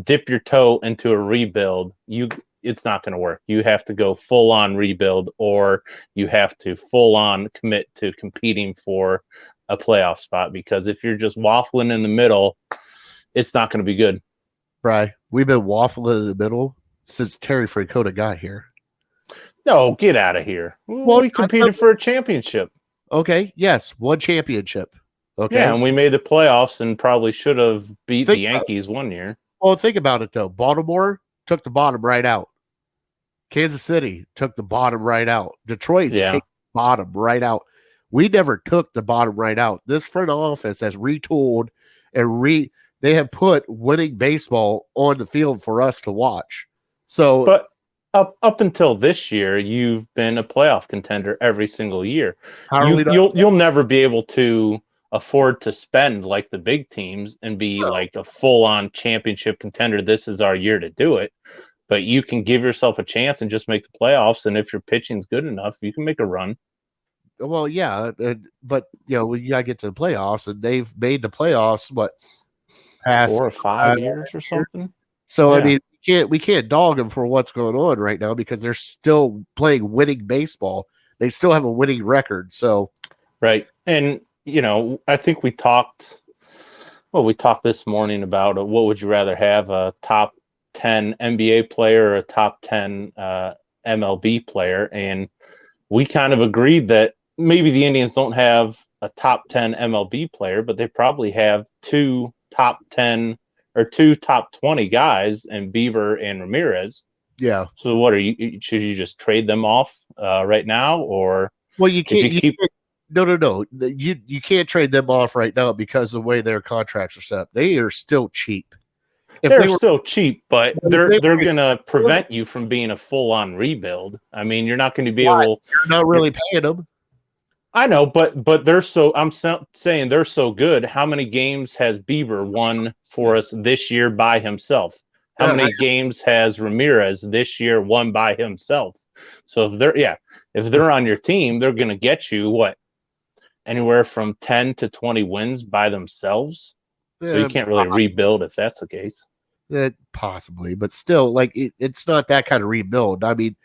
dip your toe into a rebuild, it's not going to work. You have to go full on rebuild, or you have to full on commit to competing for a playoff spot, because if you're just waffling in the middle, it's not going to be good. Bri, we've been waffling in the middle since Terry Francona got here. No, get out of here. Well, we competed for a championship. Okay, yes, one championship. Okay. Yeah, and we made the playoffs and probably should have beat the Yankees one year. Well, think about it, though. Baltimore took the bottom right out. Kansas City took the bottom right out. Detroit's taking the bottom right out. We never took the bottom right out. This front office has retooled and they have put winning baseball on the field for us to watch. So, but up until this year, you've been a playoff contender every single year. You'll never be able to afford to spend like the big teams and be like a full-on championship contender. This is our year to do it. But you can give yourself a chance and just make the playoffs. And if your pitching's good enough, you can make a run. Well, yeah, but you gotta get to the playoffs, and they've made the playoffs past 4 or 5 years or something. So I mean, we can't dog them for what's going on right now because they're still playing winning baseball. They still have a winning record. So right, and I think we talked this morning about what would you rather have, a top 10 NBA player or a top 10 MLB player, and we kind of agreed that maybe the Indians don't have a top 10 MLB player, but they probably have two top 10 or two top 20 guys, and Bieber and Ramirez. Yeah. So what should you just trade them off right now, or well, you can't. No. You can't trade them off right now because of the way their contracts are set up. They are still cheap. They're still cheap, but they're going to prevent you from being a full-on rebuild. I mean, you're not going to be able. You're not really paying them. I know, but they're so. I'm saying they're so good. How many games has Bieber won for us this year by himself? How many games has Ramirez this year won by himself? So if they're on your team, they're going to get you anywhere from 10 to 20 wins by themselves. So you can't really rebuild if that's the case. Possibly, but still, it's not that kind of rebuild. I mean,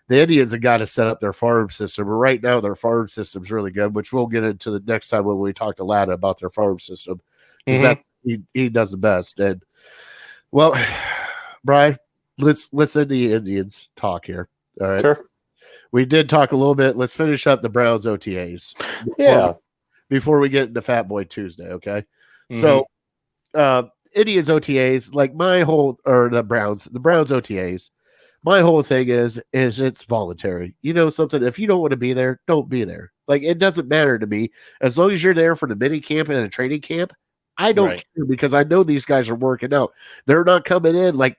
the Indians have got to set up their farm system. But right now, their farm system's really good, which we'll get into the next time when we talk to Lada about their farm system. Because that he does the best. And well, Brian, let's end the Indians talk here. All right. Sure. We did talk a little bit. Let's finish up the Browns OTAs. Before we get into Fat Boy Tuesday, okay? So Indians OTAs, the Browns OTAs, my whole thing is it's voluntary. You know something? If you don't want to be there, don't be there. It doesn't matter to me. As long as you're there for the mini camp and the training camp, I don't care, because I know these guys are working out. They're not coming in like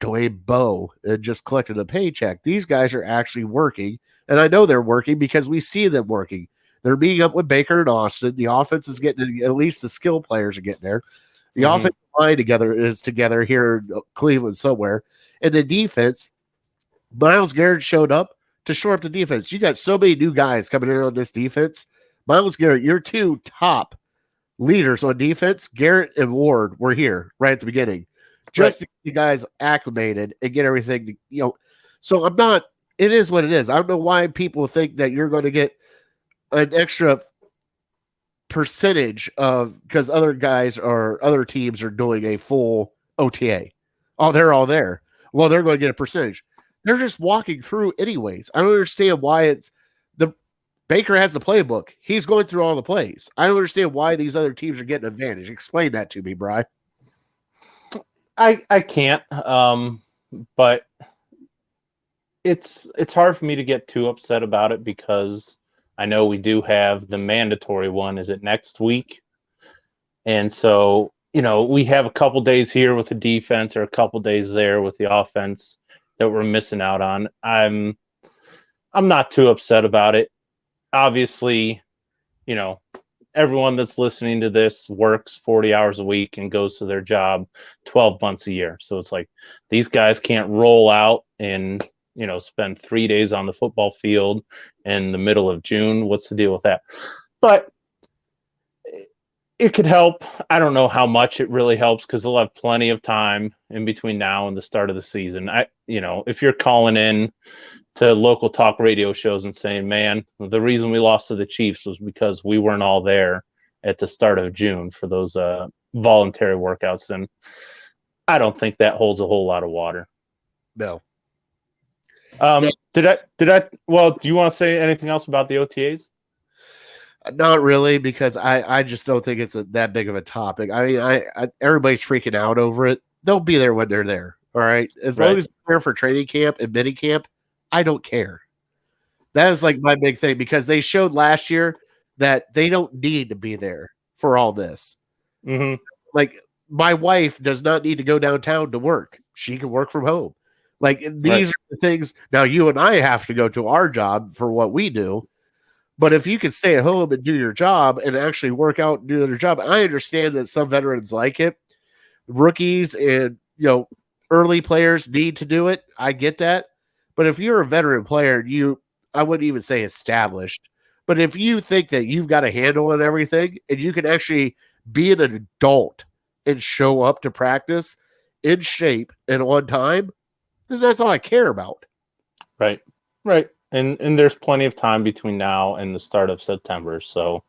Dwayne Bowe and just collecting a paycheck. These guys are actually working, and I know they're working because we see them working. They're meeting up with Baker and Austin. The offense is getting, at least the skill players are getting there. The offensive line is together here in Cleveland somewhere. And the defense, Myles Garrett showed up to shore up the defense. You got so many new guys coming in on this defense. Myles Garrett, your two top leaders on defense, Garrett and Ward, were here right at the beginning. Just to get you guys acclimated and get everything, So it is what it is. I don't know why people think that you're going to get an extra percentage because other teams are doing a full OTA. Oh, they're all there. Well, they're going to get a percentage. They're just walking through anyways. I don't understand why it's the Baker has the playbook. He's going through all the plays. I don't understand why these other teams are getting advantage. Explain that to me, Bri. I can't, but it's hard for me to get too upset about it because I know we do have the mandatory one. Is it next week? And so, we have a couple days here with the defense or a couple days there with the offense that we're missing out on. I'm not too upset about it. Obviously, everyone that's listening to this works 40 hours a week and goes to their job 12 months a year. So it's like these guys can't roll out and, spend 3 days on the football field in the middle of June. What's the deal with that? But it could help. I don't know how much it really helps because they'll have plenty of time in between now and the start of the season. If you're calling in to local talk radio shows and saying, man, the reason we lost to the Chiefs was because we weren't all there at the start of June for those voluntary workouts, then I don't think that holds a whole lot of water. No. Did I well, do you want to say anything else about the OTAs? Not really, because I just don't think it's that big of a topic. I mean, everybody's freaking out over it. They'll be there when they're there. All right. As long as they're there for training camp and mini camp, I don't care. That is like my big thing because they showed last year that they don't need to be there for all this. Mm-hmm. Like my wife does not need to go downtown to work. She can work from home. Like these are the things. Now you and I have to go to our job for what we do. But if you can stay at home and do your job and actually work out and do their job, I understand that some veterans like it. Rookies and, early players need to do it. I get that. But if you're a veteran player, I wouldn't even say established, but if you think that you've got a handle on everything and you can actually be an adult and show up to practice in shape and on time, then that's all I care about. Right. And there's plenty of time between now and the start of September. So,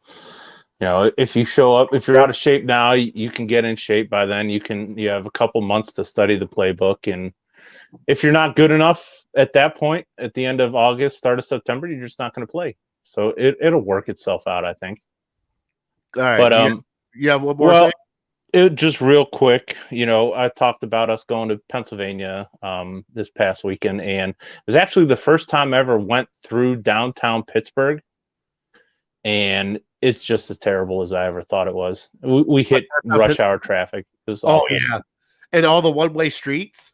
if you show up, if you're out of shape now, you can get in shape by then. You have a couple months to study the playbook. And if you're not good enough at that point, at the end of August, start of September, you're just not going to play. So it'll work itself out, I think. All right. But one more thing? It just real quick, I talked about us going to Pennsylvania this past weekend, and it was actually the first time I ever went through downtown Pittsburgh, and it's just as terrible as I ever thought it was. We hit rush hour traffic. It was awful. Yeah, and all the one-way streets.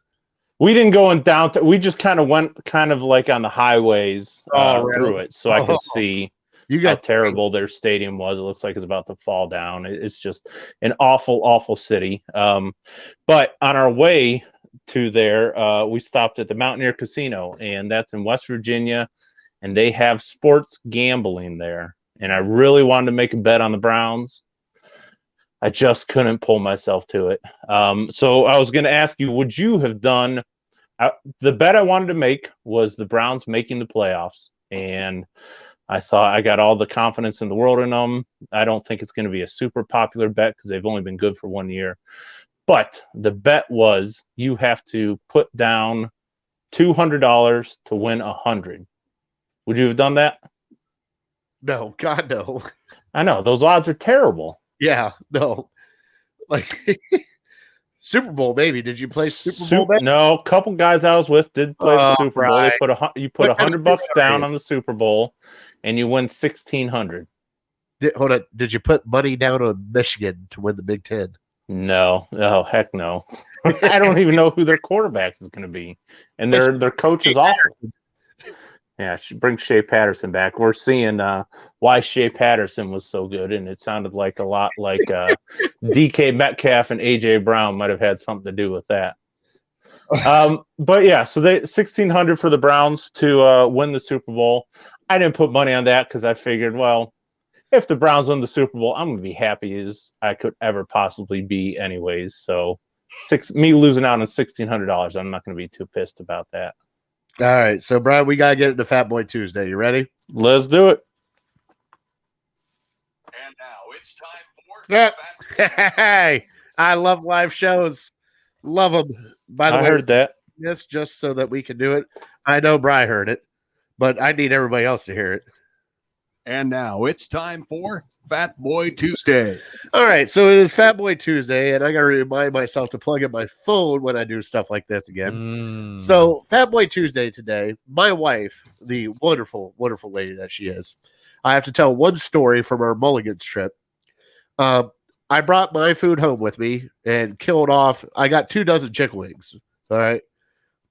We didn't go in downtown. We just kind of went like on the highways through it, so I could see how terrible their stadium was. It looks like it's about to fall down. It's just an awful, awful city. But on our way to there, we stopped at the Mountaineer Casino, and that's in West Virginia, and they have sports gambling there. And I really wanted to make a bet on the Browns. I just couldn't pull myself to it. So I was going to ask you, would you have done the bet I wanted to make was the Browns making the playoffs, and I thought I got all the confidence in the world in them. I don't think it's going to be a super popular bet because they've only been good for 1 year. But the bet was you have to put down $200 to win $100. Would you have done that? No, God, no. I know. Those odds are terrible. Yeah, no. Like Super Bowl, maybe. Did you play Super Bowl bet? No, a couple guys I was with did play the Super Bowl. You put $100 down on the Super Bowl, and you win $1,600. Hold on. Did you put money down on Michigan to win the Big Ten? No. Oh, heck no. I don't even know who their quarterback is going to be, and their coach is awful. Yeah, bring Shea Patterson back. We're seeing why Shea Patterson was so good, and it sounded like a lot like DK Metcalf and AJ Brown might have had something to do with that. But yeah, so they $1,600 for the Browns to win the Super Bowl. I didn't put money on that because I figured, well, if the Browns win the Super Bowl, I'm gonna be happy as I could ever possibly be, anyways. So me losing out on $1,600, I'm not gonna be too pissed about that. All right, so Brian, we gotta get into Fat Boy Tuesday. You ready? Let's do it. And now it's time for Hey, I love live shows. Love them. By the way, I heard that. This just so that we can do it. I know Bri heard it, but I need everybody else to hear it. And now it's time for Fat Boy Tuesday. All right, so it is Fat Boy Tuesday, and I got to remind myself to plug in my phone when I do stuff like this again. So, Fat Boy Tuesday today, my wife, the wonderful, wonderful lady that she is, I have to tell one story from our Mulligan's trip. I brought my food home with me and killed off. I got 24 chicken wings. All right.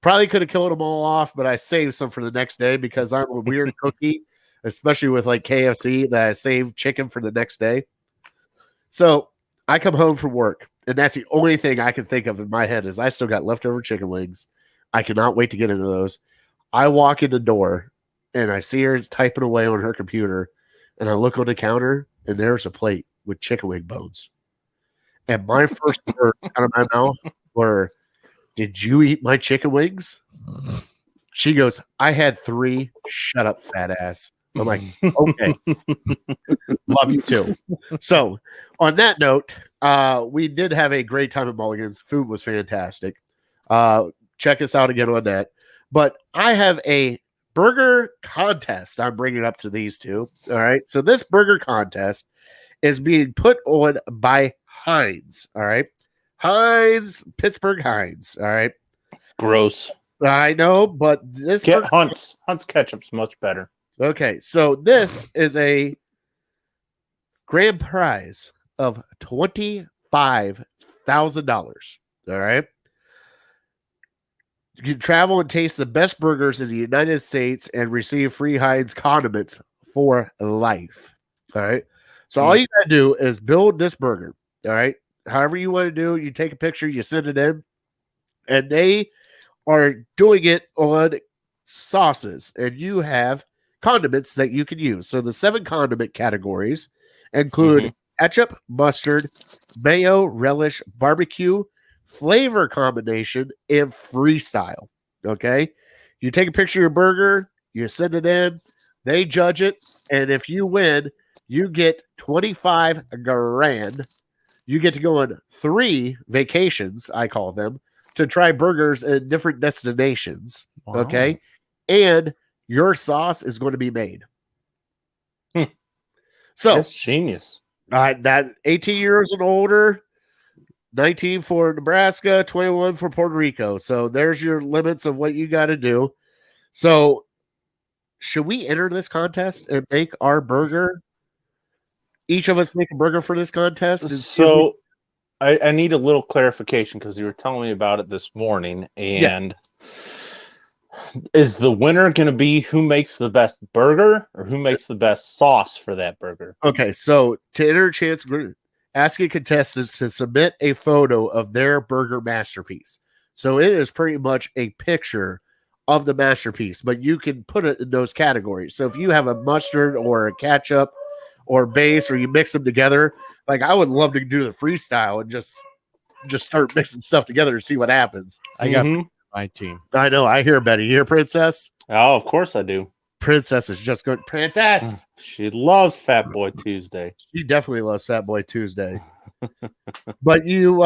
Probably could have killed them all off, but I saved some for the next day because I'm a weird cookie, especially with like KFC, that I save chicken for the next day. So I come home from work, and that's the only thing I can think of in my head is I still got leftover chicken wings. I cannot wait to get into those. I walk in the door, and I see her typing away on her computer, and I look on the counter, and there's a plate with chicken wing bones. And my first words out of my mouth were, "Did you eat my chicken wings?" She goes, "I had 3. Shut up, fat ass." I'm like, okay. Love you too. So on that note, we did have a great time at Mulligan's. Food was fantastic. Check us out again on that. But I have a burger contest I'm bringing up to these two. All right. So this burger contest is being put on by Heinz. All right. Heinz, Pittsburgh Heinz. All right. Gross. I know, but this Get Hunt's ketchup's much better. Okay, so this is a grand prize of $25,000. All right. You can travel and taste the best burgers in the United States and receive free Heinz condiments for life. All right. So all you got to do is build this burger. All right. However you want to do, you take a picture, you send it in, and they are doing it on sauces, and you have condiments that you can use. So the 7 condiment categories include ketchup, mustard, mayo, relish, barbecue, flavor combination, and freestyle. Okay. You take a picture of your burger, you send it in, they judge it, and if you win, you get 25 grand. You get to go on 3 vacations, I call them, to try burgers in different destinations. Wow. Okay. And your sauce is going to be made. So That's genius. that 18 years and older, 19 for Nebraska, 21 for Puerto Rico. So there's your limits of what you got to do. So should we enter this contest and make our burger? Each of us make a burger for this contest? So I need a little clarification because you were telling me about it this morning. And is the winner going to be who makes the best burger or who makes the best sauce for that burger? Okay, so to enter a chance, we're asking contestants to submit a photo of their burger masterpiece. So it is pretty much a picture of the masterpiece, but you can put it in those categories. So if you have a mustard or a ketchup or base, or you mix them together, like I would love to do the freestyle and just start mixing stuff together and see what happens. I got my team. I know. I hear Betty. You hear Princess? Oh, of course I do. Princess is just good. Princess. She loves Fat Boy Tuesday. She definitely loves Fat Boy Tuesday. But you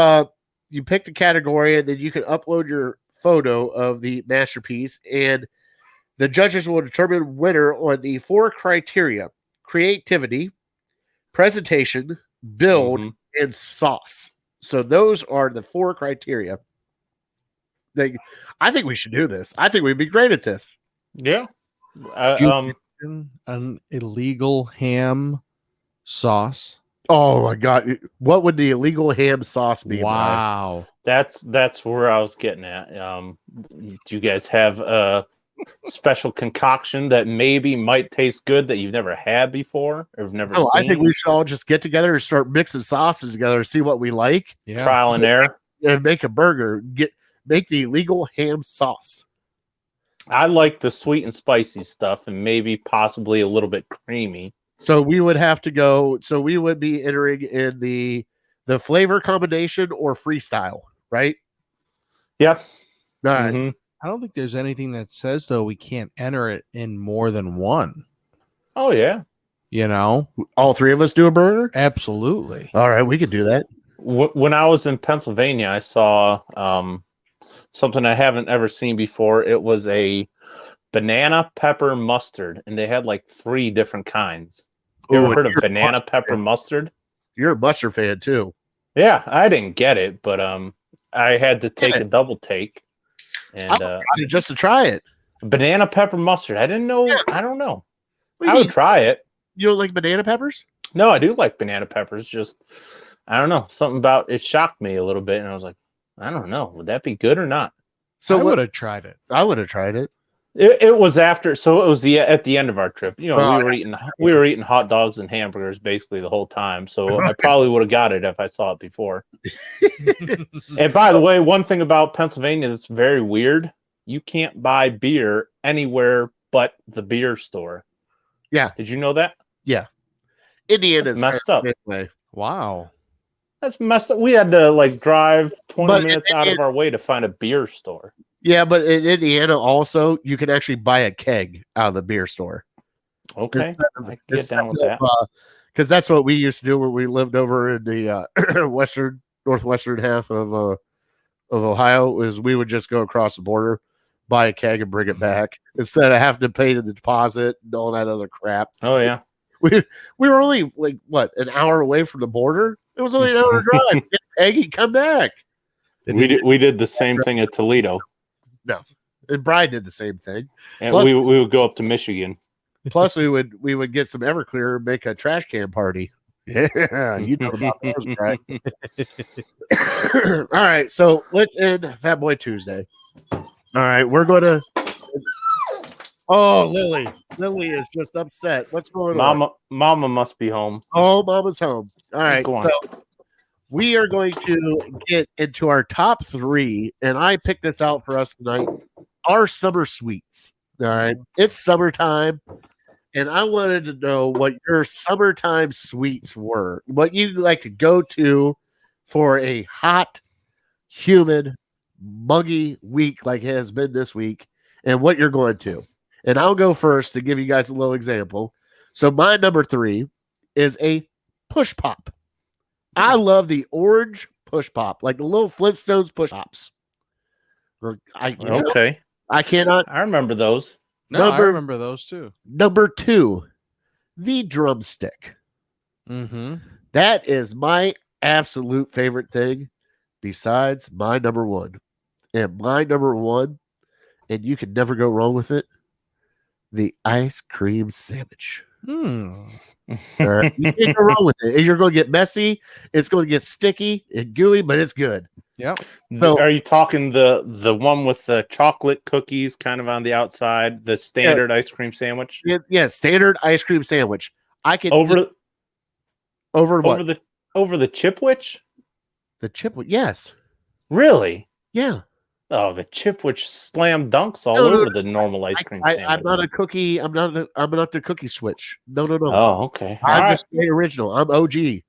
pick the category, and then you can upload your photo of the masterpiece, and the judges will determine winner on the 4 criteria: creativity, presentation, build, and sauce. So those are the 4 criteria. I think we should do this. I think we'd be great at this. Yeah. An illegal ham sauce. Oh my God. What would the illegal ham sauce be? Wow. That's where I was getting at. Do you guys have a special concoction that maybe might taste good that you've never had before or have never seen? I think we should all just get together and start mixing sauces together, see what we like. Yeah. Trial and error. And make a burger. Make the illegal ham sauce. I like the sweet and spicy stuff and maybe possibly a little bit creamy. So we would have to go. So we would be entering in the flavor combination or freestyle, right? Yep. All right. I don't think there's anything that says, though, we can't enter it in more than one. Oh, yeah. You know? All 3 of us do a burger? Absolutely. All right. We could do that. When I was in Pennsylvania, I saw something I haven't ever seen before. It was a banana pepper mustard, and they had like 3 different kinds. You Ooh, ever heard of you're a banana mustard pepper fan. mustard? You're a mustard fan too. Yeah, I didn't get it, but I had to take Yeah. a double take. I And got it just to try it. banana pepper mustard. I didn't know. Yeah. I don't know. What do you I would mean? try it. You don't like banana peppers? No, I do like banana peppers. Just I don't know. Something about it shocked me a little bit, and I was like, I don't know. Would that be good or not? So I what? would have tried it. I would have tried it. It was after, so it was at the end of our trip. You know, Oh, we were eating hot dogs and hamburgers basically the whole time. So I probably would have got it if I saw it before. And by the way, one thing about Pennsylvania that's very weird: you can't buy beer anywhere but the beer store. Yeah. Did you know that? Indiana's Messed up. Way. Wow. That's messed up. We had to like drive 20 But minutes out of our way to find a beer store. Yeah, but in Indiana also, you can actually buy a keg out of the beer store. Okay, I can get down with that. Because that's what we used to do when we lived over in the northwestern half of Ohio. Is we would just go across the border, buy a keg, and bring it back instead of having to pay the deposit and all that other crap. Oh yeah. We were only like an hour away from the border. It was only an hour drive. Get a keg and come back. We did the same thing at Toledo. No, and Brian did the same thing. And Plus- we would go up to Michigan. Plus, we would get some Everclear and make a trash can party. Yeah, you know about those, right? All right, so let's end Fat Boy Tuesday. All right, we're going to. Oh, Lily is just upset. What's going on? Mama must be home. Oh, Mama's home. All right, Go on. so we are going to get into our top 3, and I picked this out for us tonight. Our summer sweets. All right, it's summertime, and I wanted to know what your summertime sweets were. What you like to go to for a hot, humid, muggy week like it has been this week, and what you're going to. And I'll go first to give you guys a little example. So my number 3 is a push pop. I love the orange push pop, like the little Flintstones push pops. Okay. I cannot. I remember those. No, I remember those too. Number 2, the drumstick. Mm-hmm. That is my absolute favorite thing besides my number 1. And my number 1, and you can never go wrong with it, the ice cream sandwich. Hmm. All right? You can't go wrong with it. You're going to get messy. It's going to get sticky and gooey, but it's good. Yep. So- Are you talking the one with the chocolate cookies kind of on the outside, the standard ice cream sandwich? Yeah, standard ice cream sandwich. I can Over eat over what? over the Chipwich? The chip. Yes. Really? Yeah. Oh, the Chipwich slam dunks all No, over the normal ice cream sandwich. I'm not a cookie. I'm not the cookie switch. No. Oh, okay. All I'm right. just the original. I'm OG.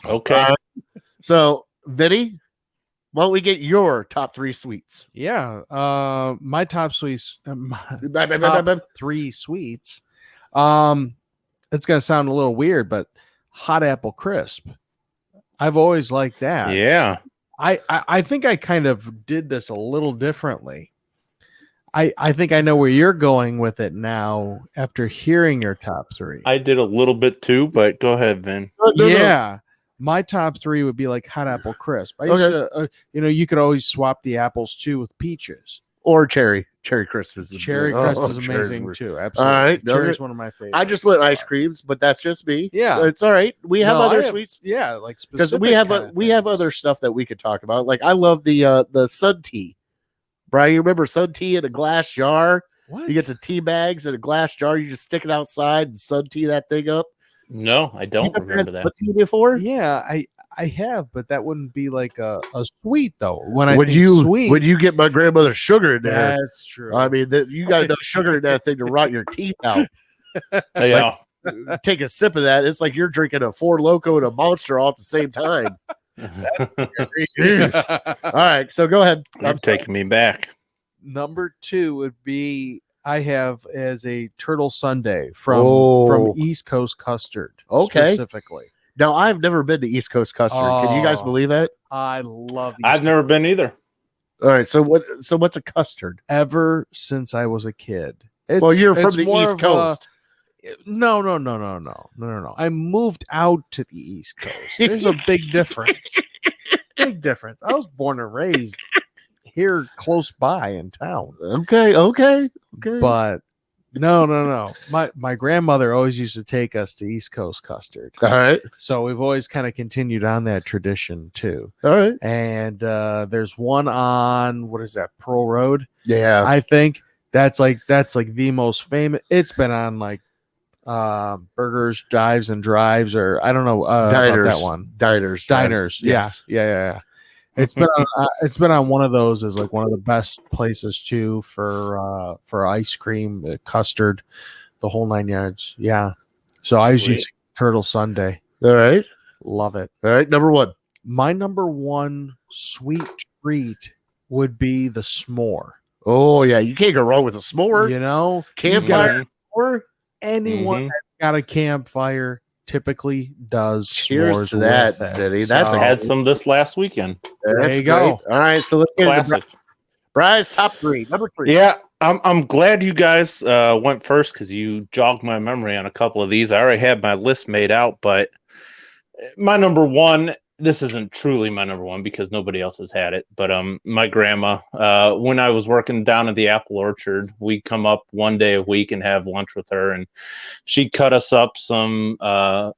Okay. So, Vinny, why don't we get your top 3 sweets? Yeah. My top sweets. Top 3 sweets. It's gonna sound a little weird, but hot apple crisp. I've always liked that. Yeah. I think I kind of did this a little differently. I think I know where you're going with it now after hearing your top 3. I did a little bit too, but go ahead, Vin. Yeah. My top 3 would be like hot apple crisp. I used to, you could always swap the apples too with peaches. Or cherry. Cherry crisp is Cherry crisp is amazing too. Absolutely. All right. Cherry's one of my favorites. I just went ice creams, but that's just me. Yeah. It's all right. We have other sweets. Yeah, like Because specific we have other stuff that we could talk about. Like I love the sun tea. Brian, you remember sun tea in a glass jar? What? You get the tea bags in a glass jar. You just stick it outside and sun tea that thing up. No, I don't remember that. What tea before? Yeah, I have, but that wouldn't be like a sweet though. When I Would think you sweet, would you get my grandmother's sugar in there? that's true. I mean, you got enough sugar in that thing to rot your teeth out. Yeah. Take a sip of that. It's like you're drinking a Four Loko and a Monster all at the same time. Jeez. All right, so go ahead. You're taking me back. Number 2 would be I have as a turtle sundae from East Coast Custard. Okay. Specifically. Now, I've never been to East Coast Custard. Can you guys Oh. beve that? I love East I've never been either. All right. So what's a custard? Ever since I was a kid. Well, you're from it's the more East of a- Coast. No. I moved out to the East Coast. There's a big difference. Big difference. I was born and raised here close by in town. Okay. But no. My grandmother always used to take us to East Coast custard. All right. So we've always kind of continued on that tradition too. All right. And there's one on what is that, Pearl Road? Yeah. I think that's like the most famous. It's been on like Burgers, Dives and Drives, or I don't know Diners. about that one. Diners. Yes. Yeah. It's been on one of those as like one of the best places too for ice cream, custard, the whole 9 yards. Yeah. So I was Sweet. using Turtle Sundae. All right. Love it. All right. Number one. My number one sweet treat would be the s'more. Oh yeah, you can't go wrong with a s'more. You know, Campfire s'more. anyone that's got a campfire typically does Cheers s'mores to that, with it. Diddy. That's I had some this last weekend. There That's you go. great. All right, so let's get into Classic. Bry's top three. Number three. Yeah, I'm glad you guys went first because you jogged my memory on a couple of these. I already had my list made out, but my number one, this isn't truly my number one because nobody else has had it, but my grandma, when I was working down at the apple orchard, we'd come up one day a week and have lunch with her, and she'd cut us up some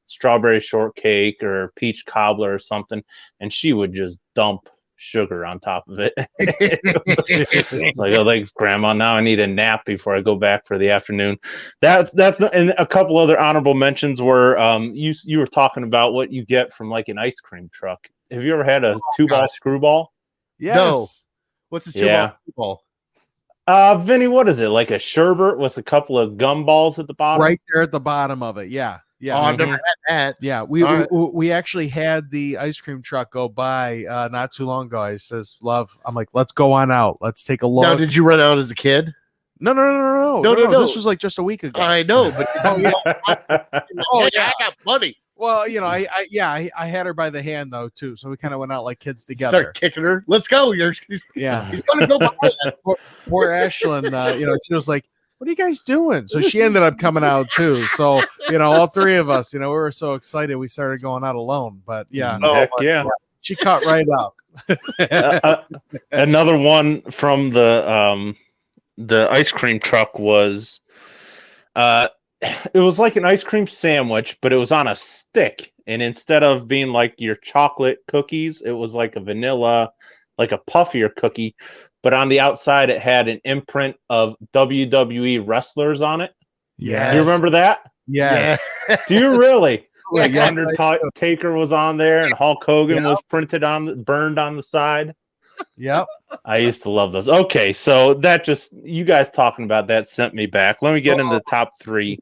strawberry shortcake or peach cobbler or something, and she would just dump sugar on top of it. It's like, oh, thanks, Grandma. Now I need a nap before I go back for the afternoon. That's not, and a couple other honorable mentions were you were talking about what you get from like an ice cream truck. Have you ever had a two-ball screwball? Yes. What's the two ball? Vinny, what is it? Like a sherbet with a couple of gumballs at the bottom? Right there at the bottom of it. Yeah. Oh, I've never had that. Yeah, we actually had the ice cream truck go by not too long ago. He says, "Love," I'm like, "Let's go on out. Let's take a look." Now, did you run out as a kid? No. This was like just a week ago. I know, but Oh, yeah. I got money. Well, you know, I had her by the hand though too, so we kind of went out like kids together. Start kicking her. Let's go. Yeah, He's gonna go by us. poor Ashlyn. You know, she was like, "What are you guys doing?" So she ended up coming out too. So you know, all three of us, you know, we were so excited we started going out alone. But yeah, Heck yeah. she caught right up. Another one from the ice cream truck was it was like an ice cream sandwich, but it was on a stick, and instead of being like your chocolate cookies, it was like a vanilla, like a puffier cookie, but on the outside it had an imprint of WWE wrestlers on it. Yes. Do you remember that? Yes. Do you really? Like Yes, Undertaker was on there, and Hulk Hogan was burned on the side. Yep. I used to love those. Okay, so that just, you guys talking about that sent me back. Let me get into the top three.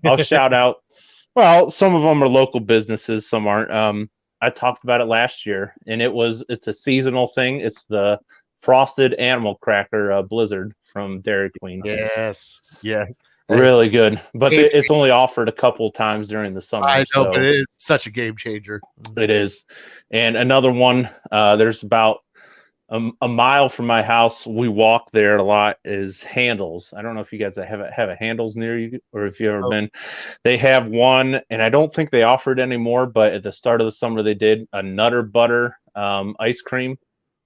I'll shout out. Well, some of them are local businesses, some aren't. I talked about it last year, and it's a seasonal thing. It's the Frosted Animal Cracker Blizzard from Dairy Queen. Yes. Really good, but it's only offered a couple times during the summer. I know, so but it's such a game changer. it is. And another one, there's about a mile from my house, we walk there a lot, is Handles. I don't know if you guys have a Handles near you, or if you've ever been. They have one, and I don't think they offer it anymore, but at the start of the summer they did a Nutter Butter ice cream.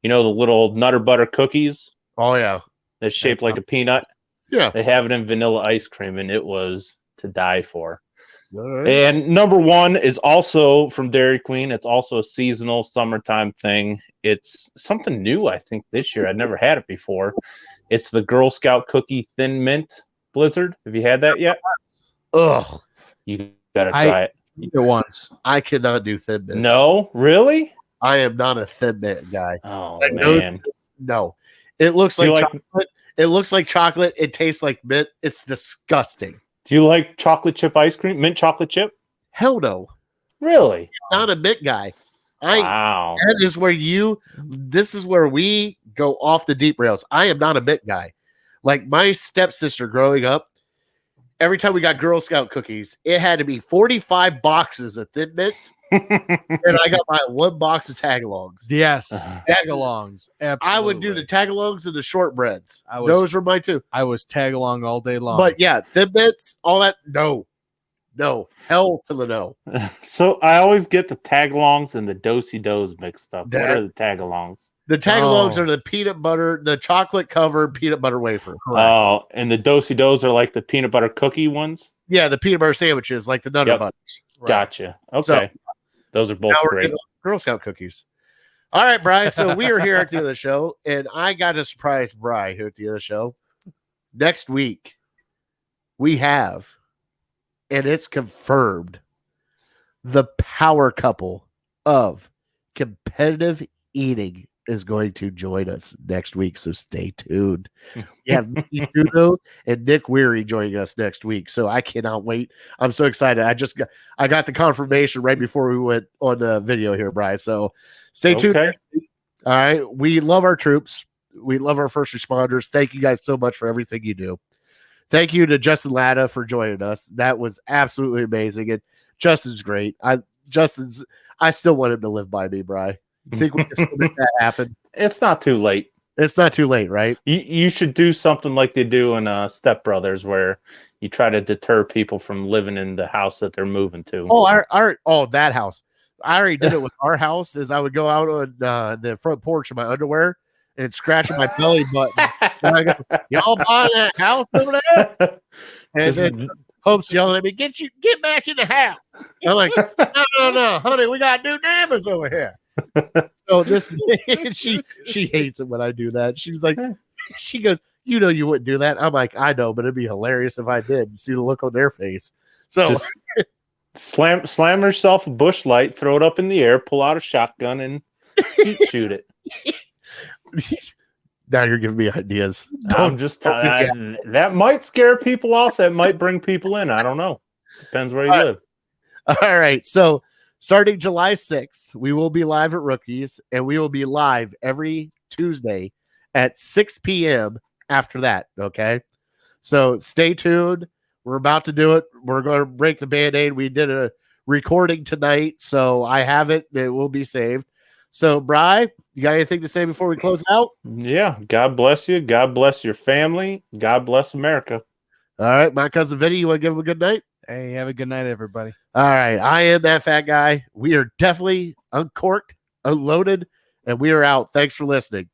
You know, the little Nutter Butter cookies Oh yeah. that's shaped like a peanut? Yeah. They have it in vanilla ice cream, and it was to die for. All right. And number one is also from Dairy Queen. It's also a seasonal summertime thing. It's something new, I think, this year. I'd never had it before. It's the Girl Scout Cookie Thin Mint Blizzard. Have you had that yet? Ugh. You gotta try it. It once. I cannot do Thin Mints. No, really? I am not a Thin Mint guy. Oh Like those- man. No. It looks like You like- chocolate. It looks like chocolate. It tastes like mint. It's disgusting. Do you like chocolate chip ice cream? Mint chocolate chip? Hell no. Really? Not a mint guy. Wow. That is where this is where we go off the deep rails. I am not a mint guy. Like my stepsister growing up, every time we got Girl Scout cookies, it had to be 45 boxes of Thin Mints, and I got my 1 box of tagalongs. Yes, tagalongs. Absolutely. I would do the tagalongs and the shortbreads. I was- Those were my 2. I was tag along all day long. But yeah, Thin Mints, all that. No, hell to the no. So I always get the tagalongs and the do-si-dos mixed up. What That- are the tagalongs? The tagalongs Oh. are the peanut butter, the chocolate covered peanut butter wafer. Oh, and the do-si-dos are like the peanut butter cookie ones? Yeah, the peanut butter sandwiches, like the Nutter Yep. Butters. Right. Gotcha. Okay. So- Those are both Now we're great. getting Girl Scout cookies. All right, Bri. So we are here at the end of the show, and I got to surprise Bri here at the end of the show. Next week, we have, and it's confirmed, the power couple of competitive eating is going to join us next week. So stay tuned. We have Nikki Studo and Nick Weary joining us next week. So I cannot wait. I'm so excited. I got the confirmation right before we went on the video here, Bri. So stay tuned. Okay. next week. All right. We love our troops. We love our first responders. Thank you guys so much for everything you do. Thank you to Justin Lada for joining us. That was absolutely amazing. And Justin's great. I still want him to live by me, Bri. You think we can still make that happen? It's not too late. It's not too late, right? You should do something like they do in Step Brothers, where you try to deter people from living in the house that they're moving to. Oh, that house. I already did it with our house. Is I would go out on the front porch in my underwear and scratching my belly button. And I go, y'all buying that house over there? And then Hope's yelling at me, get back in the house. I'm like, no, honey, we got new neighbors over here. So this she hates it when I do that. She's like, she goes, you know you wouldn't do that. I'm like, I know, but it'd be hilarious if I did. See the look on their face. So Just slam yourself a bush light, throw it up in the air, pull out a shotgun, and shoot it. now you're giving me ideas. I'm just telling that might scare people off. That might bring people in. I don't know. Depends where you live. All right. So starting July 6th, we will be live at Rookies, and we will be live every Tuesday at 6 p.m. after that. Okay. So stay tuned. We're about to do it. We're going to break the Band-Aid. We did a recording tonight, so I have it. It will be saved. So, Bri, you got anything to say before we close out? Yeah. God bless you. God bless your family. God bless America. All right. My cousin Vinny, you want to give him a good night? Hey, have a good night, everybody. All right. I am that fat guy. We are definitely uncorked, unloaded, and we are out. Thanks for listening.